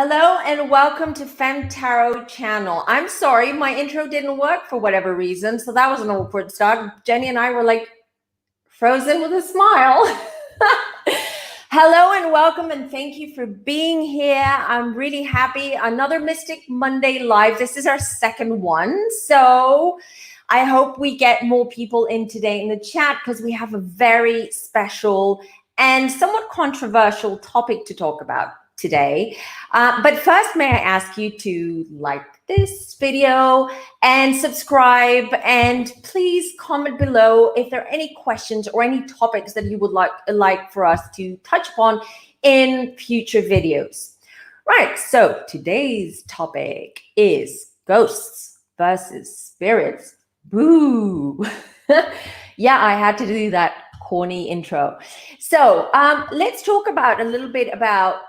Hello and welcome to Fem Tarot channel. I'm sorry, my intro didn't work for whatever reason, so that was an awkward start. Jenny and I were like frozen with a smile. Hello and welcome and thank you for being here. I'm really happy. Another Mystic Monday live. This is our second one, so I hope we get more people in today in the chat because we have a very special and somewhat controversial topic to talk about today. But first, may I ask you to like this video and subscribe, and please comment below if there are any questions or any topics that you would like for us to touch upon in future videos. Right, so today's topic is ghosts versus spirits. Boo! Yeah, I had to do that corny intro. So let's talk about a little bit about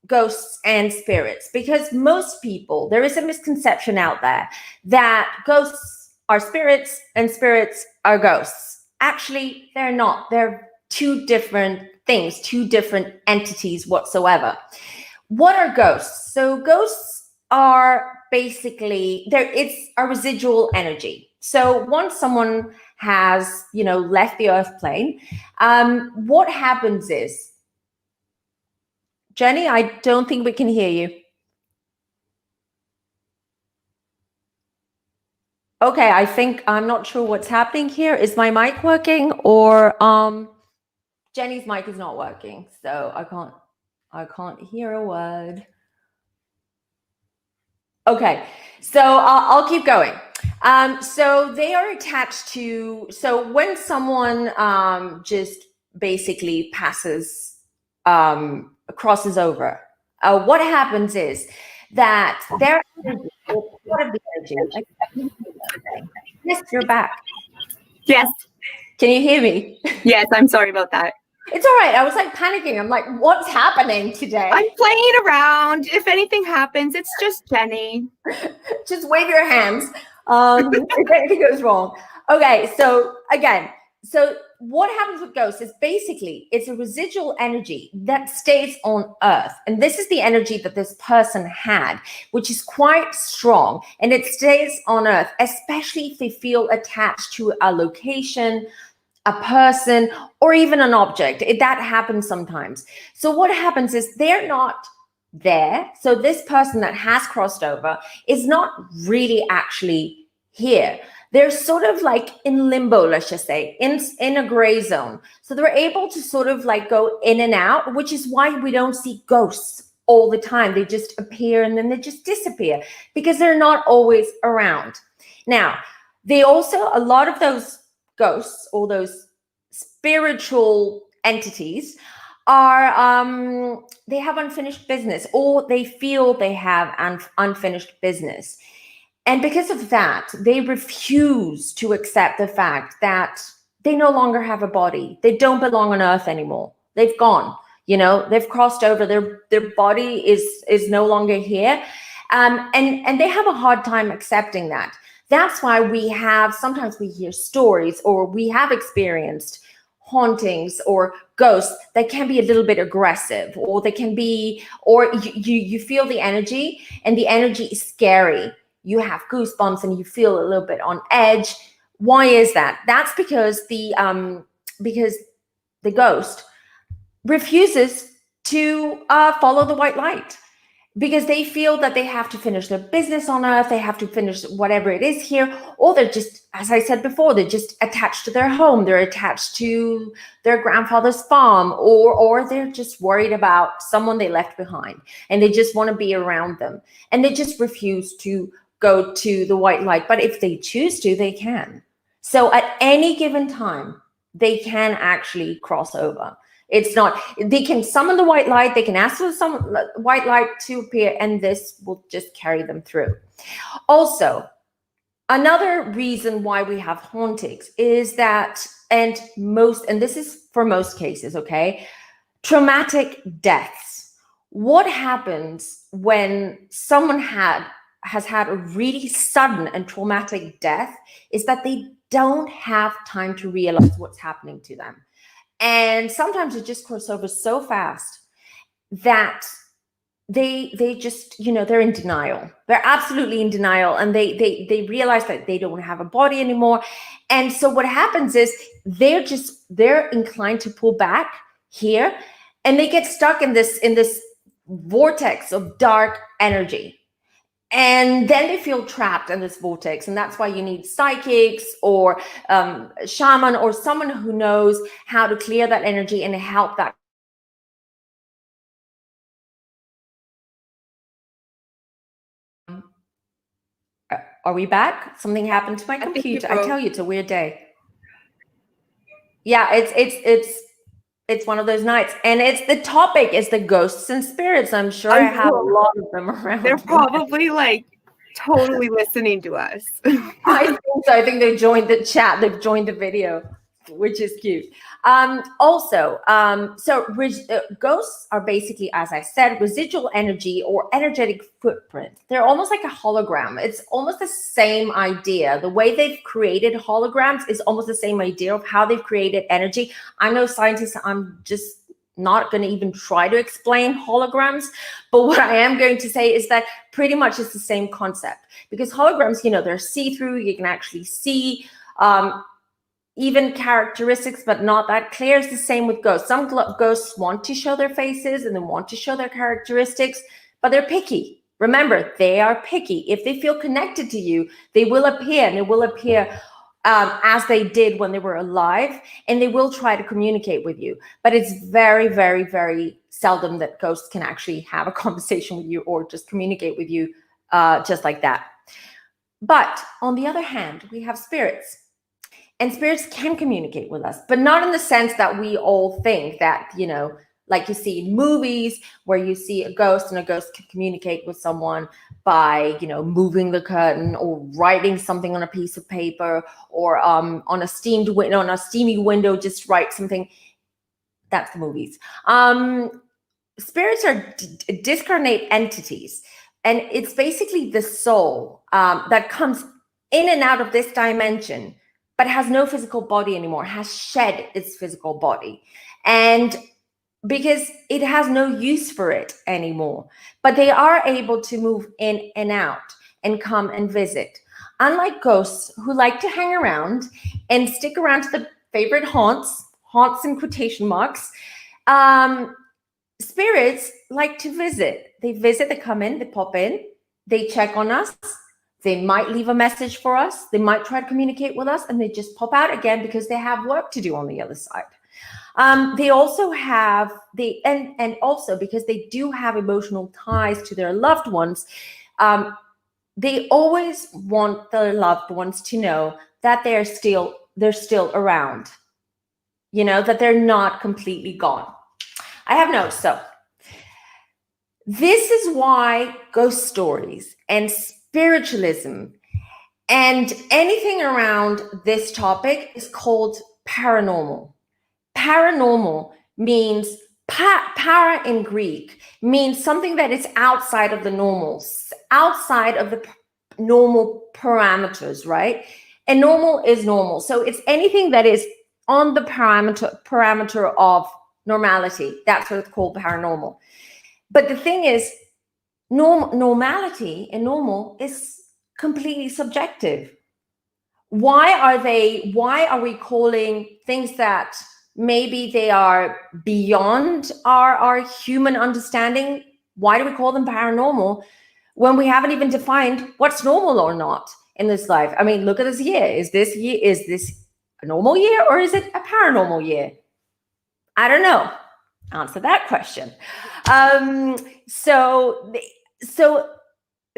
ghosts and spirits, because most people, there is a misconception out there that ghosts are spirits and spirits are ghosts. Actually, they're not. They're two different things, two different entities whatsoever. What are ghosts? So ghosts are basically, it's a residual energy. So once someone has, left the earth plane, what happens is, Jenny, I don't think we can hear you. Okay, I'm not sure what's happening here. Is my mic working, or Jenny's mic is not working, so I can't hear a word. Okay, so I'll keep going. So they are attached to, so when someone just basically crosses over, what happens is that their energy, part of the energy. Yes, you're back. Yes. Can you hear me? Yes, I'm sorry about that. It's all right. I was like panicking. I'm like, what's happening today? I'm playing around. If anything happens, it's just Jenny. Just wave your hands if anything goes wrong. Okay, so again, so what happens with ghosts is basically it's a residual energy that stays on earth. And this is the energy that this person had, which is quite strong. And it stays on earth, especially if they feel attached to a location, a person, or even an object. That happens sometimes. So what happens is they're not there. So this person that has crossed over is not really actually here. They're sort of like in limbo, let's just say, in a gray zone. So they're able to sort of like go in and out, which is why we don't see ghosts all the time. They just appear and then they just disappear because they're not always around. Now, they also, a lot of those ghosts or those spiritual entities are, they have unfinished business, or they feel they have unfinished business. And because of that, they refuse to accept the fact that they no longer have a body. They don't belong on earth anymore. They've gone, they've crossed over. Their body is no longer here. And they have a hard time accepting that. That's why sometimes we hear stories, or we have experienced hauntings or ghosts that can be a little bit aggressive, or they can be, or you feel the energy, and the energy is scary. You have goosebumps and you feel a little bit on edge. Why is that? That's because the ghost refuses to follow the white light, because they feel that they have to finish their business on earth, they have to finish whatever it is here, or they're just, as I said before, they're just attached to their home, they're attached to their grandfather's farm, or they're just worried about someone they left behind, and they just want to be around them, and they just refuse to go to the white light. But if they choose to, they can. So at any given time, they can actually cross over. It's not, they can summon the white light, they can ask for some white light to appear, and this will just carry them through. Also, another reason why we have hauntings is that, and this is for most cases, okay, traumatic deaths. What happens when someone has had a really sudden and traumatic death is that they don't have time to realize what's happening to them. And sometimes it just crosses over so fast that they just, they're in denial. They're absolutely in denial, and they realize that they don't have a body anymore. And so what happens is they're inclined to pull back here, and they get stuck in this vortex of dark energy. And then they feel trapped in this vortex. And that's why you need psychics or shaman or someone who knows how to clear that energy and help that. Are we back? Something happened to my computer. I tell you, it's a weird day. Yeah, it's one of those nights. And the topic is the ghosts and spirits. I'm sure I have a lot of them around. They're probably like totally listening to us. I think so. I think they joined the chat. They've joined the video, which is cute. So ghosts are basically, as I said, residual energy or energetic footprint. They're almost like a hologram. It's almost the same idea. The way they've created holograms is almost the same idea of how they've created energy. I'm no scientist. I'm just not going to even try to explain holograms, but what I am going to say is that pretty much it's the same concept, because holograms, they're see-through. You can actually see even characteristics, but not that clear. It's the same with ghosts. Some ghosts want to show their faces and they want to show their characteristics, but they're picky. Remember, they are picky. If they feel connected to you, they will appear, and they will appear as they did when they were alive, and they will try to communicate with you. But it's very, very, very seldom that ghosts can actually have a conversation with you or just communicate with you just like that. But on the other hand, we have spirits. And spirits can communicate with us, but not in the sense that we all think that, like you see in movies where you see a ghost and a ghost can communicate with someone by, moving the curtain or writing something on a piece of paper, or on a steamy window, just write something. That's the movies. Spirits are discarnate entities, and it's basically the soul that comes in and out of this dimension, but has no physical body anymore, has shed its physical body. And because it has no use for it anymore, but they are able to move in and out and come and visit. Unlike ghosts, who like to hang around and stick around to the favorite haunts in quotation marks, spirits like to visit. They visit, they come in, they pop in, they check on us. They might leave a message for us. They might try to communicate with us, and they just pop out again because they have work to do on the other side. They also have and also because they do have emotional ties to their loved ones, they always want their loved ones to know that they're still around, that they're not completely gone. I have notes. So this is why ghost stories and spiritualism and anything around this topic is called paranormal. Paranormal means para in Greek means something that is outside of the normal, outside of the normal parameters, right? And normal is normal. So it's anything that is on the parameter of normality. That's what it's called, paranormal. But the thing is, normality and normal is completely subjective. Why are we calling things that maybe they are beyond our human understanding? Why do we call them paranormal when we haven't even defined what's normal or not in this life? I mean, look at this year. Is this a normal year, or is it a paranormal year? I don't know. Answer that question. So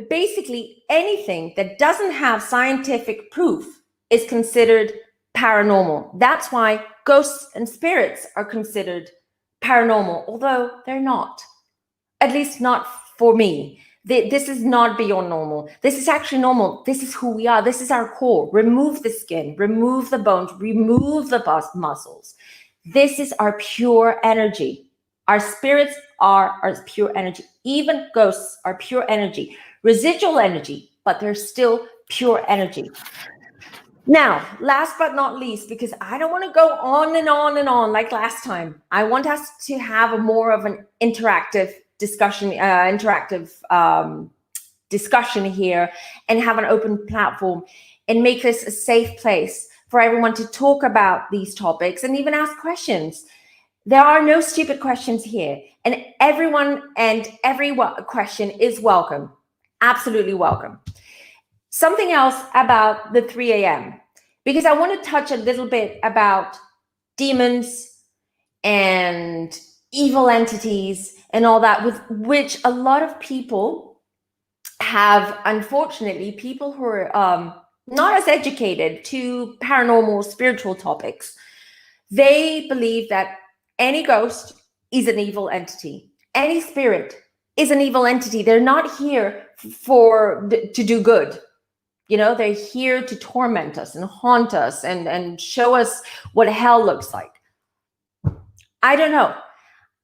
basically, anything that doesn't have scientific proof is considered paranormal. That's why ghosts and spirits are considered paranormal, although they're not. At least not for me. This is not beyond normal. This is actually normal. This is who we are. This is our core. Remove the skin, remove the bones, remove the muscles. This is our pure energy. Our spirits are our pure energy. Even ghosts are pure energy. Residual energy, but they're still pure energy. Now, last but not least, because I don't want to go on and on and on like last time, I want us to have more of an interactive discussion, interactive discussion here, and have an open platform and make this a safe place for everyone to talk about these topics and even ask questions. There are no stupid questions here, and everyone and every question is welcome. Absolutely welcome. Something else about the 3 a.m., because I want to touch a little bit about demons and evil entities and all that, with which a lot of people have, unfortunately, people who are not as educated to paranormal, spiritual topics, they believe that any ghost is an evil entity. Any spirit is an evil entity. They're not here to do good. You know, they're here to torment us and haunt us and show us what hell looks like. I don't know.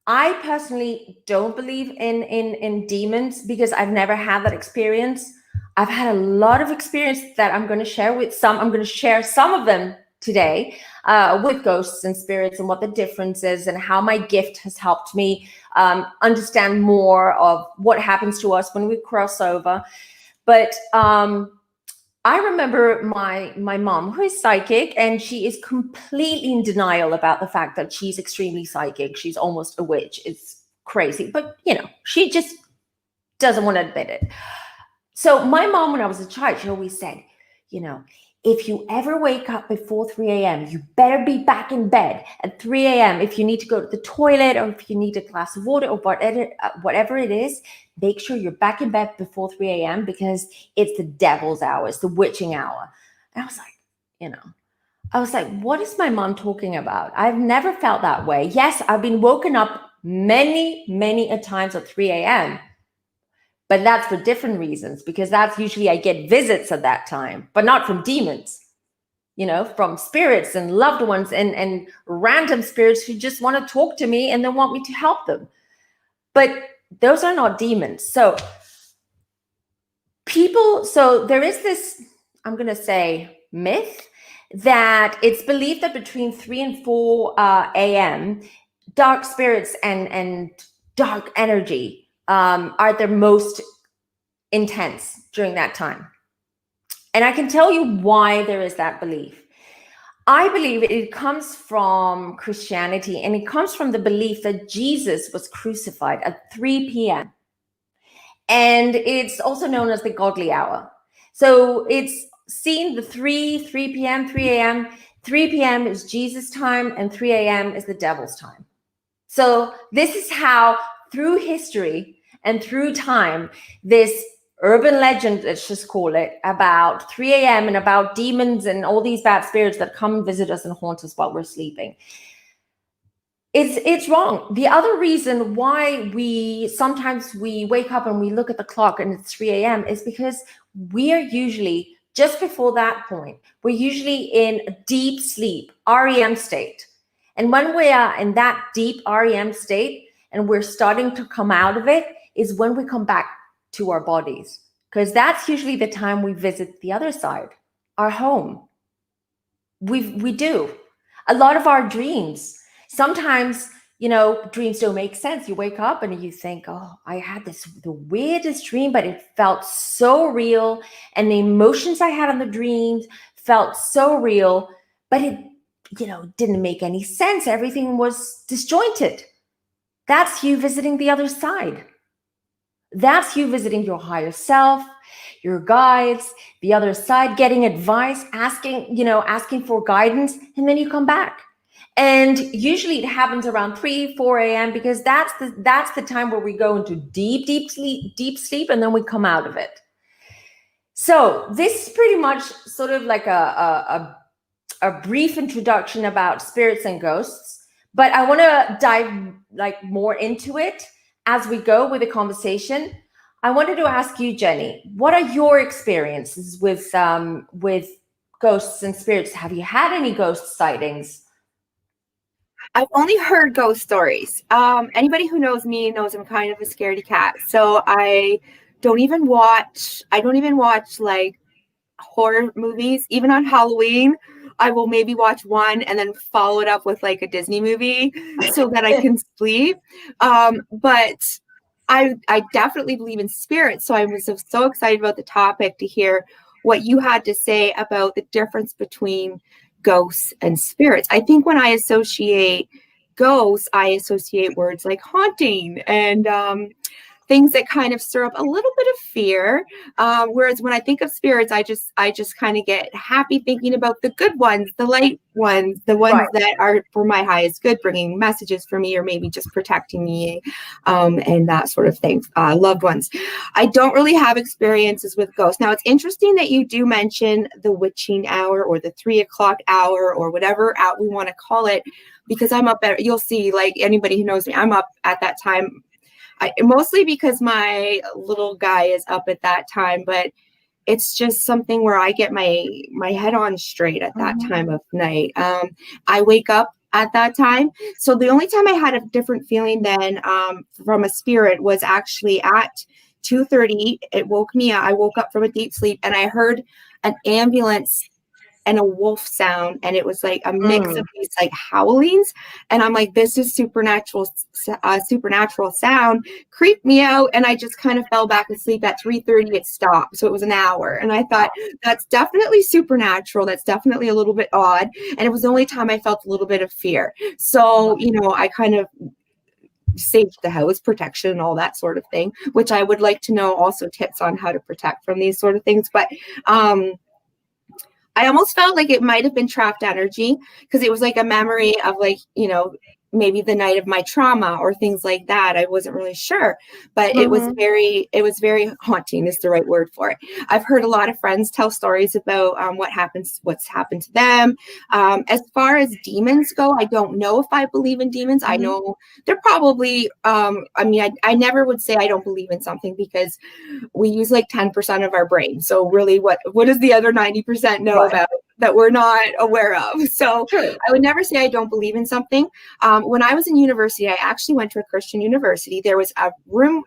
I personally don't believe in demons because I've never had that experience. I've had a lot of experience that I'm going to share with some. I'm going to share some of them today with ghosts and spirits and what the difference is and how my gift has helped me understand more of what happens to us when we cross over. But I remember my mom, who is psychic, and she is completely in denial about the fact that she's extremely psychic. She's almost a witch. It's crazy. But, you know, she just doesn't want to admit it. So my mom, when I was a child, she always said, you know, if you ever wake up before 3 a.m., you better be back in bed at 3 a.m. If you need to go to the toilet or if you need a glass of water or whatever it is, make sure you're back in bed before 3 a.m. because it's the devil's hour. It's the witching hour. And I was like, what is my mom talking about? I've never felt that way. Yes, I've been woken up many a times at 3 a.m., but that's for different reasons, because that's usually I get visits at that time, but not from demons, you know, from spirits and loved ones and random spirits who just want to talk to me and they want me to help them. But those are not demons. So there is this, I'm going to say, myth that it's believed that between 3 and 4 a.m., dark spirits and dark energy are the most intense during that time. And I can tell you why there is that belief. I believe it comes from Christianity, and it comes from the belief that Jesus was crucified at 3 p.m. And it's also known as the godly hour. So it's seen the 3 p.m., 3 a.m. 3 p.m. is Jesus' time, and 3 a.m. is the devil's time. So this is how, through history and through time, this urban legend, let's just call it, about 3 a.m. and about demons and all these bad spirits that come and visit us and haunt us while we're sleeping. It's wrong. The other reason why sometimes we wake up and we look at the clock and it's 3 a.m. is because we are usually, just before that point, we're usually in a deep sleep, REM state. And when we are in that deep REM state and we're starting to come out of it is when we come back to our bodies, because that's usually the time we visit the other side, our home. We do. A lot of our dreams, sometimes, you know, dreams don't make sense. You wake up and you think, oh, I had the weirdest dream, but it felt so real. And the emotions I had in the dreams felt so real, but it, you know, didn't make any sense. Everything was disjointed. That's you visiting the other side. That's you visiting your higher self, your guides, the other side, getting advice, asking for guidance, and then you come back. And usually it happens around 3, 4 a.m. because that's the time where we go into deep sleep, and then we come out of it. So this is pretty much sort of like a brief introduction about spirits and ghosts, but I want to dive like more into it as we go with the conversation. I wanted to ask you, Jenny, what are your experiences with ghosts and spirits? Have you had any ghost sightings? I've only heard ghost stories. Anybody who knows me knows I'm kind of a scaredy cat. So I don't even watch like horror movies. Even on Halloween, I will maybe watch one and then follow it up with like a Disney movie so that I can sleep. But I definitely believe in spirits. So I was so excited about the topic to hear what you had to say about the difference between ghosts and spirits. I think when I associate ghosts, I associate words like haunting and things that kind of stir up a little bit of fear. Whereas when I think of spirits, I just kind of get happy thinking about the good ones, the light ones, the ones that are for my highest good, bringing messages for me, or maybe just protecting me, and that sort of thing. Loved ones. I don't really have experiences with ghosts. Now, it's interesting that you do mention the witching hour or the 3 o'clock hour or whatever we want to call it, because I'm up at, you'll see, like anybody who knows me, I'm up at that time. Mostly because my little guy is up at that time, but it's just something where I get my head on straight at that time of night. I wake up at that time. So the only time I had a different feeling than from a spirit was actually at 2:30. It woke me up. I woke up from a deep sleep and I heard an ambulance and a wolf sound, and it was like a mix of these like howlings, and I'm like, this is supernatural sound, creeped me out, and I just kind of fell back asleep. At 3:30 it stopped, so it was an hour, and I thought, that's definitely supernatural, that's definitely a little bit odd, and it was the only time I felt a little bit of fear. So I kind of saved the house, protection and all that sort of thing, which I would like to know also tips on how to protect from these sort of things. But I almost felt like it might have been trapped energy, because it was like a memory of like, maybe the night of my trauma or things like that. I wasn't really sure, but it was very haunting is the right word for it. I've heard a lot of friends tell stories about what's happened to them. As far as demons go, I don't know if I believe in demons. I know they're probably, I never would say I don't believe in something, because we use like 10% of our brain. So really what does the other 90% know about that we're not aware of? So I would never say I don't believe in something. When I was in university, I actually went to a Christian university. There was a room,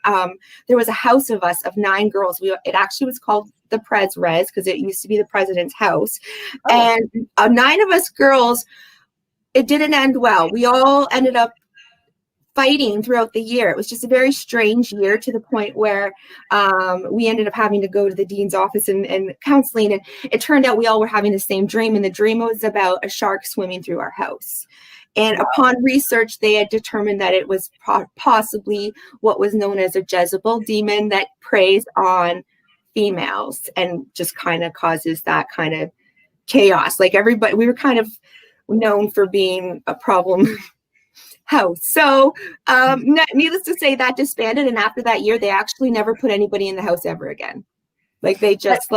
there was a house of us of 9 girls. It actually was called the Res, because it used to be the president's house. And 9 of us girls, it didn't end well. We all ended up fighting throughout the year. It was just a very strange year, to the point where we ended up having to go to the dean's office and counseling. And it turned out we all were having the same dream. And the dream was about a shark swimming through our house. And upon research, they had determined that it was possibly what was known as a Jezebel demon that preys on females and just kind of causes that kind of chaos. Like everybody, we were kind of known for being a problem house. So needless to say, that disbanded. And after that year, they actually never put anybody in the house ever again. Like they just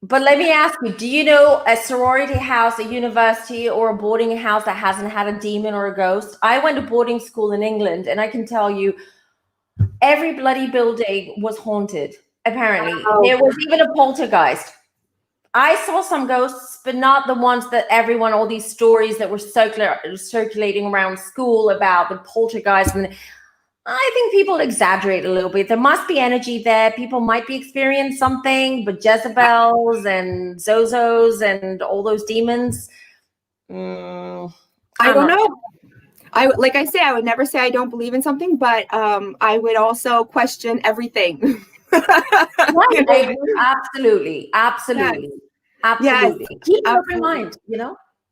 But let me ask you, do you know a sorority house, a university, or a boarding house that hasn't had a demon or a ghost? I went to boarding school in England, and I can tell you, every bloody building was haunted, apparently. There was even a poltergeist. I saw some ghosts, but not the ones that all these stories that were circulating around school about the poltergeist. And I think people exaggerate a little bit. There must be energy there. People might be experiencing something, but Jezebels and Zozos and all those demons. I don't know. Like I say, I would never say I don't believe in something, but I would also question everything. Absolutely. Yes. Keep an open mind,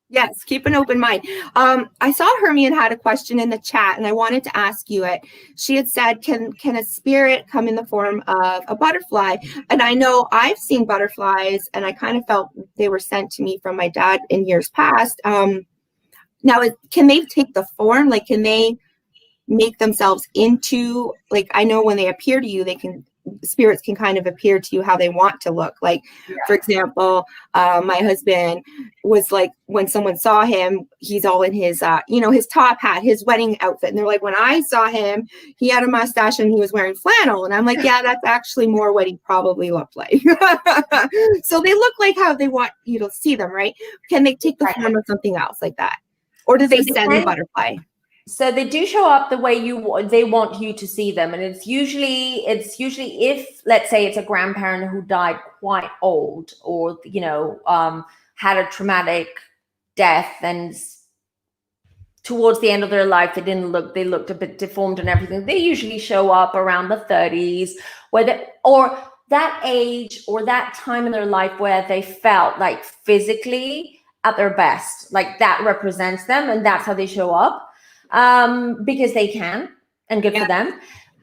Yes, keep an open mind. I saw Hermione had a question in the chat, and I wanted to ask you it. She had said, can a spirit come in the form of a butterfly? And I know I've seen butterflies, and I kind of felt they were sent to me from my dad in years past. Now, can they take the form? Like, can they make themselves into, like, I know when they appear to you, spirits can kind of appear to you how they want to look. Like, for example, my husband was like, when someone saw him, he's all in his, his top hat, his wedding outfit. And they're like, when I saw him, he had a mustache and he was wearing flannel. And I'm like, yeah, that's actually more what he probably looked like. So they look like how they want you to see them, right? Can they take the form of something else like that? Or do they send the butterfly? So they do show up the way they want you to see them, and it's usually if, let's say, it's a grandparent who died quite old, or had a traumatic death, and towards the end of their life, they looked a bit deformed and everything. They usually show up around the 30s, or that age or that time in their life where they felt like physically at their best, like that represents them, and that's how they show up, because they can, and good for them.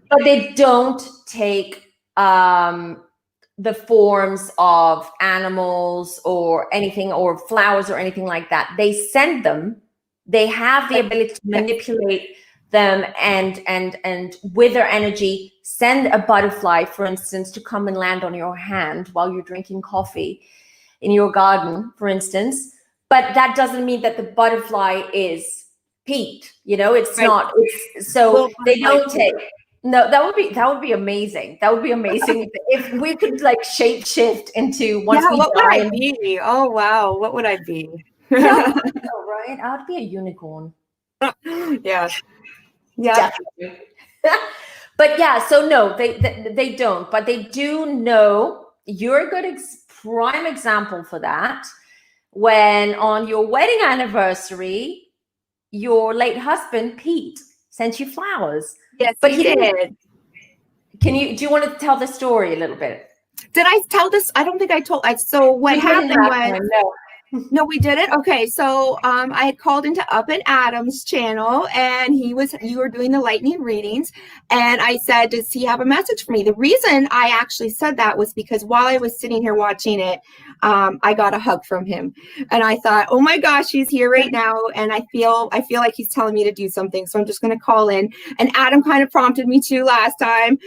But they don't take the forms of animals or anything, or flowers or anything like that. They send them. They have the ability to manipulate them, and with their energy, send a butterfly, for instance, to come and land on your hand while you're drinking coffee in your garden, for instance. But that doesn't mean that the butterfly is Pete. It's not. So they don't take. No, that would be amazing. That would be amazing if we could like shape shift into once we what die. Would I be? Oh wow, what would I be? Yeah, right. I'd be a unicorn. Yeah. Definitely. But yeah, so no, they don't, but they do know. You're a good prime example for that. When on your wedding anniversary, your late husband Pete sent you flowers. Yes, but he did. Do you want to tell the story a little bit? Did I tell this? I don't think I told. So what happened was, no, we didn't. Okay, so I had called into Up and Adam's channel, and you were doing the lightning readings, and I said, does he have a message for me? The reason I actually said that was because while I was sitting here watching it, I got a hug from him, and I thought, oh my gosh, he's here right now, and I feel like he's telling me to do something, so I'm just going to call in. And Adam kind of prompted me to last time,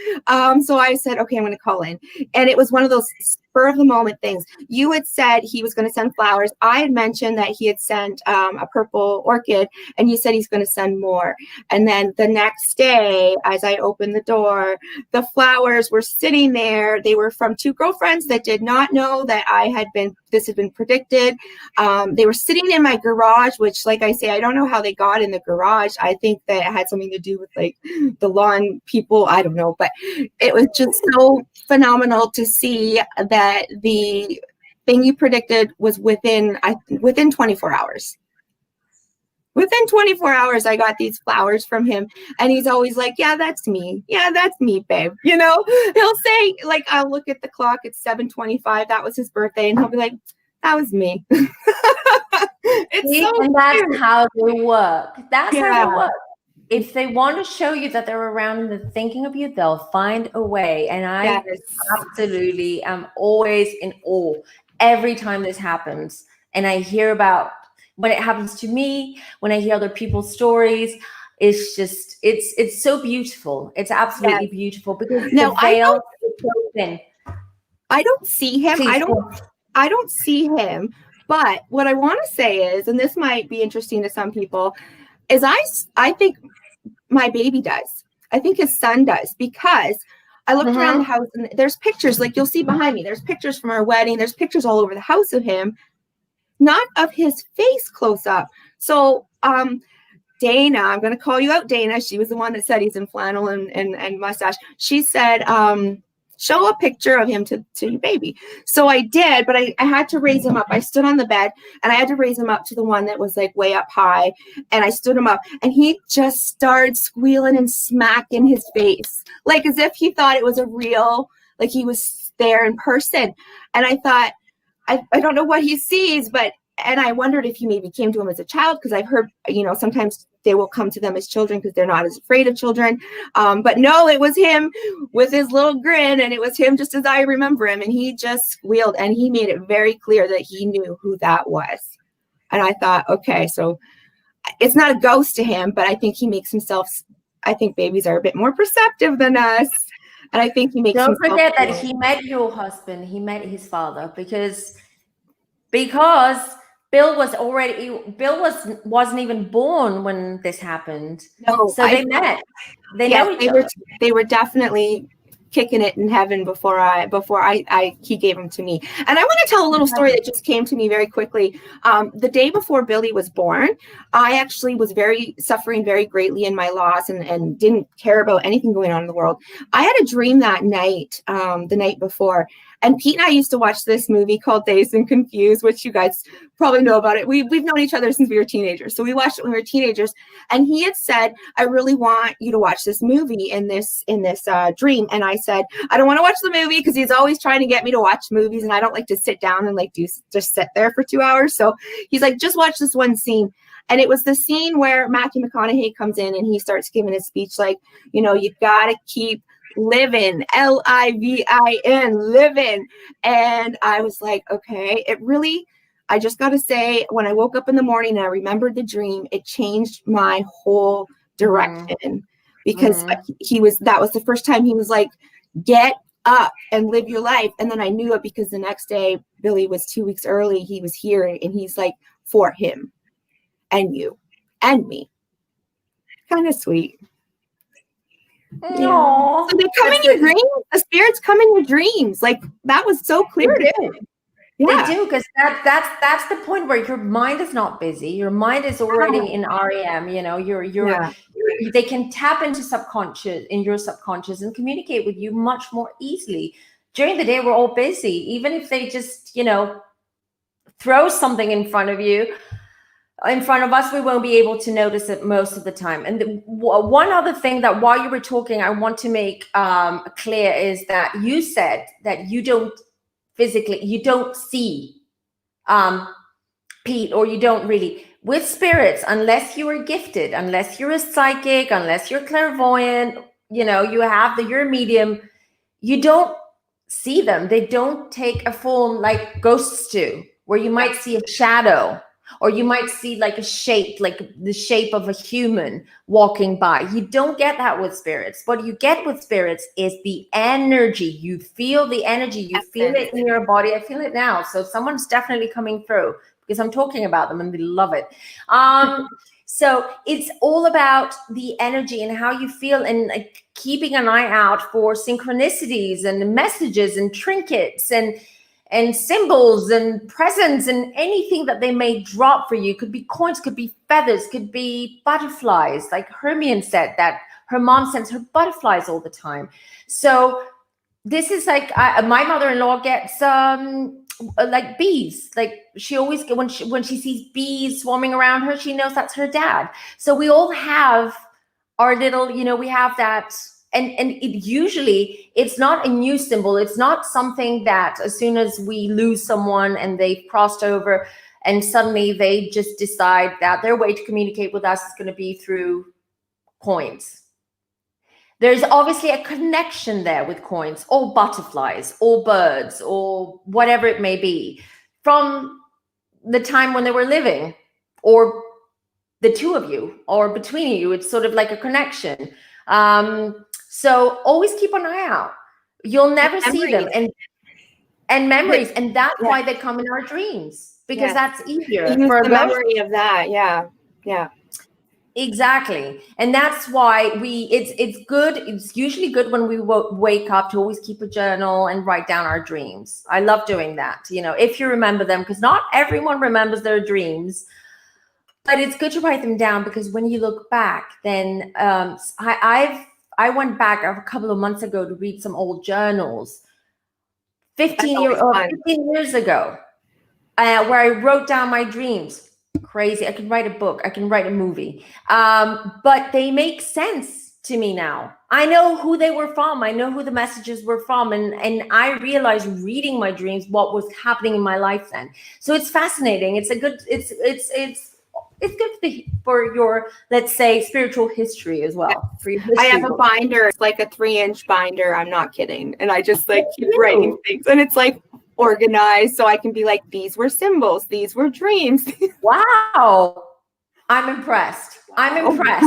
so I said, okay, I'm going to call in, and it was one of those spur of the moment things. You had said he was going to send flowers. I had mentioned that he had sent a purple orchid, and you said he's going to send more. And then the next day, as I opened the door, the flowers were sitting there. They were from two girlfriends that did not know that this had been predicted. They were sitting in my garage, which, like I say, I don't know how they got in the garage. I think that it had something to do with like the lawn people. I don't know, but it was just so phenomenal to see that the thing you predicted was within 24 hours. Within 24 hours, I got these flowers from him, and he's always like, yeah, that's me. Yeah, that's me, babe. He'll say, like, I'll look at the clock, it's 7:25. That was his birthday. And he'll be like, that was me. And that's how they work. That's how they work. If they want to show you that they're around and they're thinking of you, they'll find a way. And I absolutely am always in awe every time this happens. And I hear about when it happens to me, when I hear other people's stories, it's just, it's so beautiful. It's absolutely beautiful, because the veil is so thin. I don't see him. I don't see him. But what I want to say is, and this might be interesting to some people, is I think my baby does. I think his son does, because I looked around the house, and there's pictures, like you'll see behind me. There's pictures from our wedding. There's pictures all over the house of him, not of his face close up. So Dana, I'm going to call you out, Dana. She was the one that said he's in flannel and mustache. She said, show a picture of him to your baby. So I did, but I had to raise him up. I stood on the bed, and I had to raise him up to the one that was like way up high. And I stood him up, and he just started squealing and smacking his face, like as if he thought it was a real, like he was there in person. And I thought, I don't know what he sees, and I wondered if he maybe came to him as a child, because I've heard, sometimes they will come to them as children because they're not as afraid of children. But no, it was him with his little grin, and it was him just as I remember him. And he just squealed, and he made it very clear that he knew who that was. And I thought, okay, so it's not a ghost to him, but I think he makes himself, I think babies are a bit more perceptive than us. And I think he makes Don't forget that he met your husband, he met his father, because Bill wasn't even born when this happened. No, so they met. They know each other. They were definitely kicking it in heaven before he gave them to me. And I want to tell a little story that just came to me very quickly. The day before Billy was born, I actually was suffering very greatly in my loss, and didn't care about anything going on in the world. I had a dream that night, the night before, And Pete and I used to watch this movie called Dazed and Confused, which you guys probably know about it. We've known each other since we were teenagers. So we watched it when we were teenagers. And he had said, I really want you to watch this movie in this dream. And I said, I don't want to watch the movie because he's always trying to get me to watch movies. And I don't like to sit down and just sit there for 2 hours. So he's like, just watch this one scene. And it was the scene where Matthew McConaughey comes in and he starts giving his speech like, you know, you got to keep living, Livin, living. And I was like, okay, I just got to say, when I woke up in the morning and I remembered the dream, it changed my whole direction because that was the first time he was like, get up and live your life. And then I knew it because the next day, Billy was 2 weeks early. He was here and he's like, for him and you and me. Kind of sweet. Yeah. So they come in your dreams. The spirits come in your dreams. Like that was so clear. They do, because that's the point where your mind is not busy. Your mind is already in REM. You know, they can tap into your subconscious and communicate with you much more easily. During the day, we're all busy. Even if they just, you know, throw something in front of us, we won't be able to notice it most of the time. And one other thing that while you were talking, I want to make clear is that you said that you don't see Pete, or you don't really, with spirits, unless you are gifted, unless you're a psychic, unless you're clairvoyant, you know, you're a medium, you don't see them. They don't take a form like ghosts do, where you might see a shadow. Or you might see like a shape, like the shape of a human walking by. You don't get that with spirits. What you get with spirits is the energy. You feel the energy. You feel it in your body. I feel it now. So someone's definitely coming through because I'm talking about them and they love it. So it's all about the energy and how you feel, and like keeping an eye out for synchronicities and messages and trinkets and symbols and presents and anything that they may drop for you. Could be coins, could be feathers, could be butterflies. Like Hermione said that her mom sends her butterflies all the time. So this is like, my mother-in-law gets like bees. Like she always, when she sees bees swarming around her, she knows that's her dad. So we all have our little, you know, we have that. And it's not a new symbol. It's not something that as soon as we lose someone and they've crossed over and suddenly they just decide that their way to communicate with us is going to be through coins. There's obviously a connection there with coins or butterflies or birds or whatever it may be from the time when they were living, or the two of you, or between you. It's sort of like a connection. So always keep an eye out. You'll never see them, and memories, and that's why they come in our dreams, because that's easier for a memory of that. Yeah. Exactly. And that's why it's good. It's usually good when we wake up to always keep a journal and write down our dreams. I love doing that, you know, if you remember them, because not everyone remembers their dreams. But it's good to write them down, because when you look back, then I went back a couple of months ago to read some old journals, 15 years ago, where I wrote down my dreams. Crazy. I can write a book. I can write a movie. But they make sense to me now. I know who they were from. I know who the messages were from. And I realized reading my dreams what was happening in my life then. So it's fascinating. It's good for your, let's say, spiritual history as well. For your history. I have a binder. It's like a 3-inch binder. I'm not kidding. And I just like keep writing things. And it's like organized, so I can be like, these were symbols. These were dreams. Wow. I'm impressed. I love that.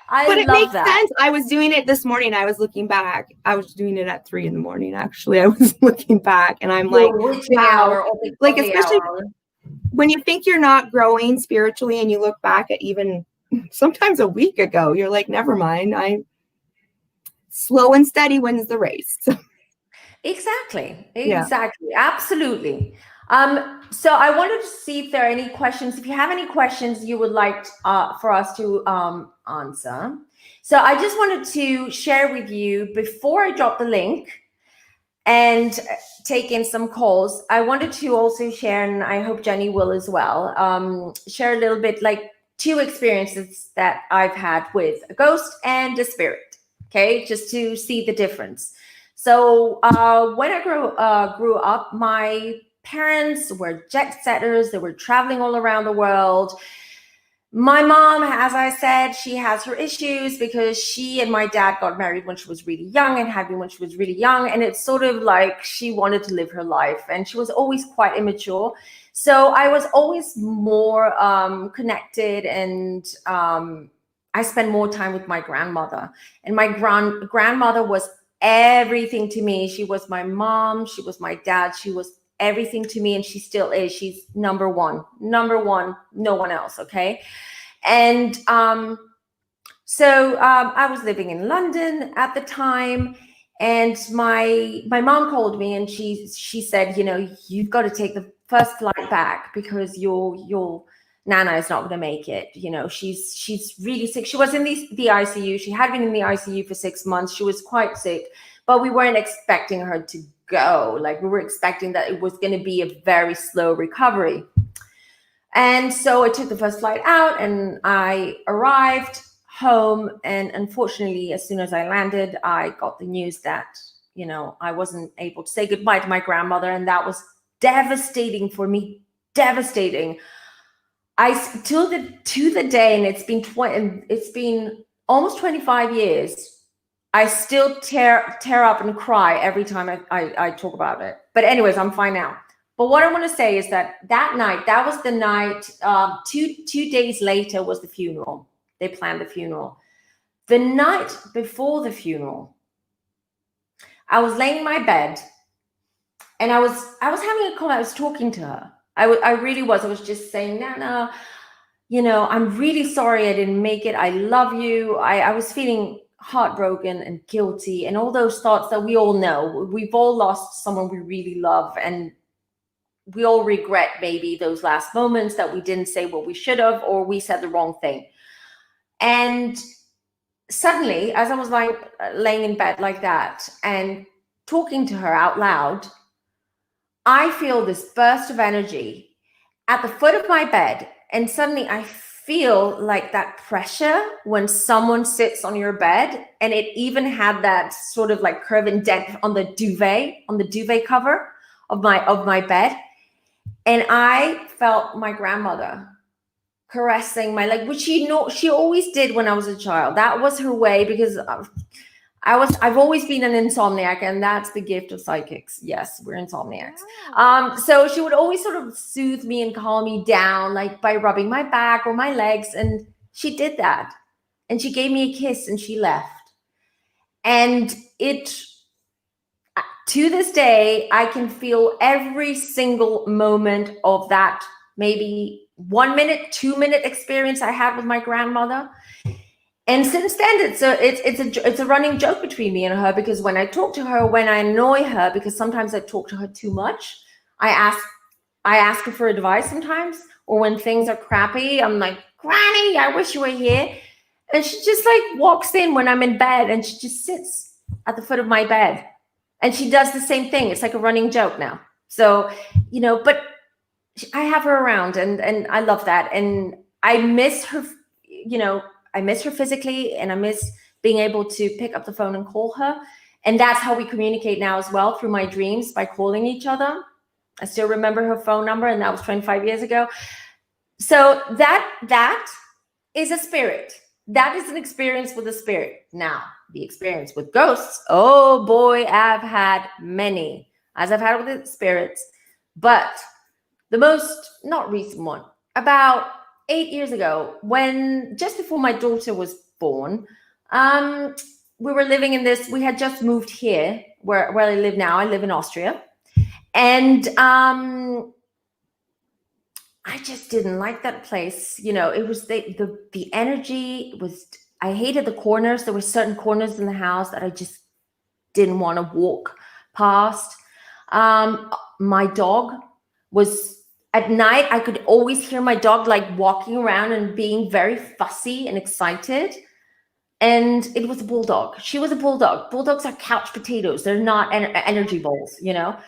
But it makes sense. I was doing it this morning. I was looking back. I was doing it at 3 a.m. actually. I was looking back and I'm like, wow. Like, especially when you think you're not growing spiritually and you look back at even sometimes a week ago, you're like, never mind. I'm slow and steady wins the race. Exactly. Absolutely. So I wanted to see if there are any questions. If you have any questions you would like for us to answer. So I just wanted to share with you, before I drop the link, and take in some calls. I wanted to also share, and I hope Jenny will as well, share a little bit, like 2 experiences that I've had with a ghost and a spirit. Okay, just to see the difference. So when I grew up, my parents were jet setters. They were traveling all around the world. My mom, as I said, she has her issues because she and my dad got married when she was really young and had me when she was really young. And it's sort of like she wanted to live her life, and she was always quite immature. So I was always more connected, and I spent more time with my grandmother. And my grandmother was everything to me. She was my mom. She was my dad. She was everything to me, and she still is. She's number one, no one else. Okay. And so I was living in London at the time, and my mom called me, and she said, you know, you've got to take the first flight back because your Nana is not going to make it. You know, she's really sick. She was in the ICU. She had been in the ICU for 6 months. She was quite sick, but we weren't expecting her to go. Like, we were expecting that it was going to be a very slow recovery. And so I took the first flight out, and I arrived home. And unfortunately, as soon as I landed, I got the news that, you know, I wasn't able to say goodbye to my grandmother. And that was devastating for me. Devastating. To the day, and it's been almost 25 years. I still tear up and cry every time I talk about it. But anyways, I'm fine now. But what I want to say is that night, that was the night, 2 days later was the funeral. They planned the funeral. The night before the funeral, I was laying in my bed, and I was having a call. I was talking to her. I really was. I was just saying, Nana, you know, I'm really sorry I didn't make it. I love you. I was feeling heartbroken and guilty and all those thoughts that we all know. We've all lost someone we really love, and we all regret maybe those last moments that we didn't say what we should have, or we said the wrong thing. And suddenly, as I was laying in bed like that and talking to her out loud, I feel this burst of energy at the foot of my bed. And suddenly I feel like that pressure when someone sits on your bed, and it even had that sort of like curve and dent on the duvet cover of my bed. And I felt my grandmother caressing my leg, which she always did when I was a child. That was her way, because I've always been an insomniac, and that's the gift of psychics. Yes, we're insomniacs. So she would always sort of soothe me and calm me down, like by rubbing my back or my legs. And she did that. And she gave me a kiss, and she left. And to this day, I can feel every single moment of that maybe 1 minute, 2 minute experience I had with my grandmother. And since then, it's a running joke between me and her, because when I talk to her, when I annoy her, because sometimes I talk to her too much, I ask her for advice sometimes, or when things are crappy, I'm like, Granny, I wish you were here. And she just like walks in when I'm in bed, and she just sits at the foot of my bed. And she does the same thing. It's like a running joke now. So, you know, but I have her around, and I love that. And I miss her, you know, I miss her physically, and I miss being able to pick up the phone and call her. And that's how we communicate now as well, through my dreams, by calling each other. I still remember her phone number, and that was 25 years ago. So that is a spirit. That is an experience with a spirit. Now, the experience with ghosts, oh boy, I've had many, as I've had with the spirits. But the most, not recent one, about 8 years ago, when just before my daughter was born, we were living in this, we had just moved here where I live now. I live in Austria. And I just didn't like that place. You know, it was the energy was, I hated the corners. There were certain corners in the house that I just didn't want to walk past. My dog was, at night, I could always hear my dog like walking around and being very fussy and excited. and it was a bulldog. She was a bulldog. Bulldogs are couch potatoes. They're not energy balls, you know?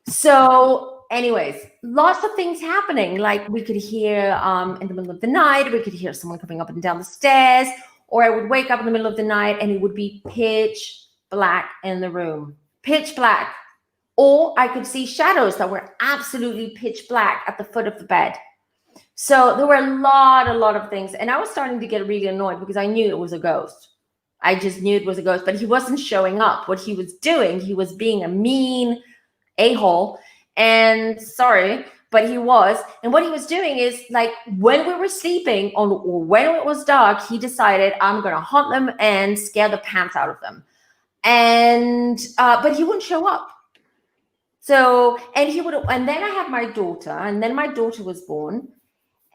So anyways, lots of things happening. Like we could hear in the middle of the night, we could hear someone coming up and down the stairs, or I would wake up in the middle of the night and it would be pitch black in the room, pitch black. Or I could see shadows that were absolutely pitch black at the foot of the bed. So there were a lot of things. And I was starting to get really annoyed because I knew it was a ghost. I just knew it was a ghost, but he wasn't showing up. What he was doing, he was being a mean a-hole. And sorry, but he was. And what he was doing is, like, when we were sleeping or when it was dark, he decided, I'm going to haunt them and scare the pants out of them. And, but he wouldn't show up. So, and then I had my daughter, and then my daughter was born.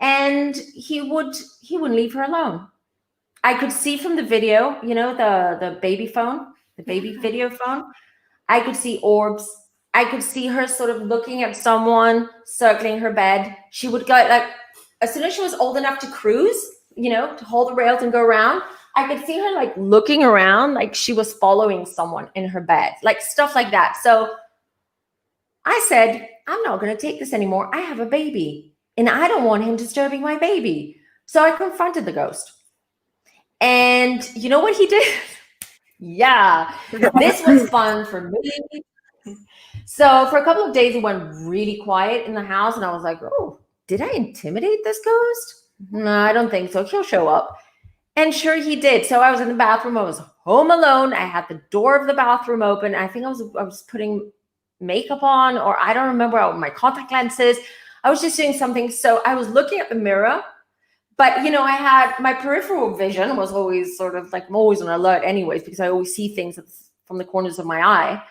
And he wouldn't leave her alone. I could see from the video, you know, the baby phone, the baby video phone. I could see orbs. I could see her sort of looking at someone, circling her bed. She would go, like, as soon as she was old enough to cruise, you know, to hold the rails and go around, I could see her like looking around like she was following someone in her bed, like stuff like that. So I said, I'm not going to take this anymore. I have a baby. And I don't want him disturbing my baby. So I confronted the ghost. And you know what he did? Yeah, this was fun for me. So for a couple of days, it went really quiet in the house. And I was like, oh, did I intimidate this ghost? No, I don't think so. He'll show up. And sure he did. So I was in the bathroom. I was home alone. I had the door of the bathroom open. I think I was putting makeup on, or I don't remember, my contact lenses. I was just doing something. So I was looking at the mirror, but you know, I had my peripheral vision was always sort of like, I'm always on alert anyways, because I always see things from the corners of my eye.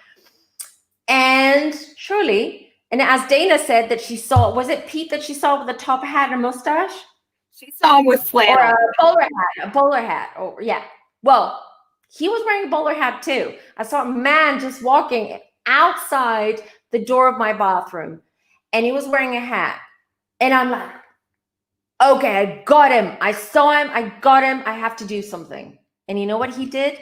And surely, and as Dana said that she saw, was it Pete that she saw with a top hat and a mustache? She saw him with flannel. Or a bowler hat. Oh yeah. Well, he was wearing a bowler hat too. I saw a man just walking outside the door of my bathroom. And he was wearing a hat. And I'm like, okay, I got him. I saw him. I got him. I have to do something. And you know what he did?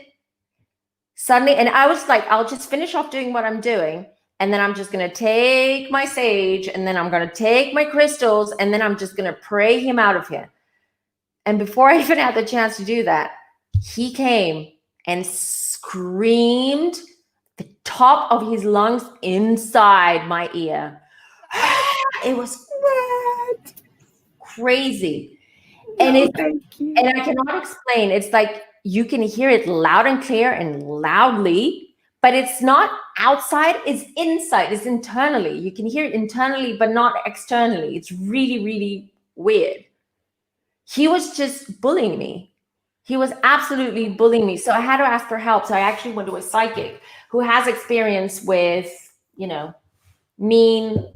Suddenly, and I was like, I'll just finish off doing what I'm doing. And then I'm just going to take my sage. And then I'm going to take my crystals. And then I'm just going to pray him out of here. And before I even had the chance to do that, he came and screamed the top of his lungs inside my ear. It was crazy. And and I cannot explain. It's like you can hear it loud and clear and loudly, but it's not outside, it's inside, it's internally. You can hear it internally, but not externally. It's really, really weird. He was just bullying me. He was absolutely bullying me. So I had to ask for help. So I actually went to a psychic who has experience with, you know, mean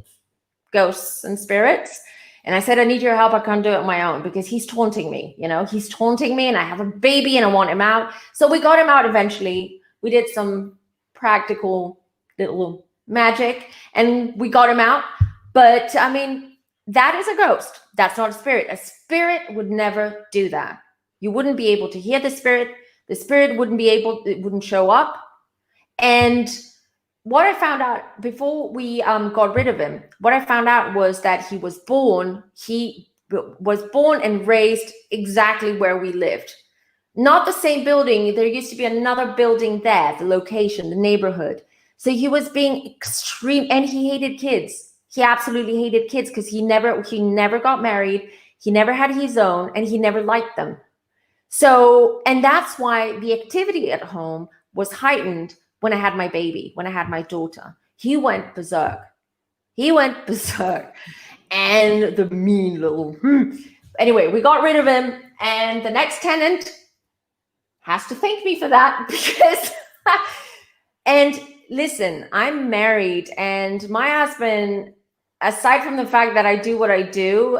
ghosts and spirits. And I said, I need your help. I can't do it on my own because he's taunting me. You know, he's taunting me and I have a baby and I want him out. So we got him out eventually. We did some practical little magic and we got him out. But I mean, that is a ghost. That's not a spirit. A spirit would never do that. You wouldn't be able to hear the spirit. The spirit wouldn't be able, it wouldn't show up. And what I found out before we got rid of him, what I found out was that he was born and raised exactly where we lived. Not the same building. There used to be another building there, the location, the neighborhood. So he was being extreme, and he hated kids. He absolutely hated kids because he never got married. He never had his own, and he never liked them. So, and that's why the activity at home was heightened when I had my baby, when I had my daughter. He went berserk. And the mean little, Anyway, we got rid of him, and the next tenant has to thank me for that because, and listen, I'm married, and my husband, aside from the fact that I do what I do,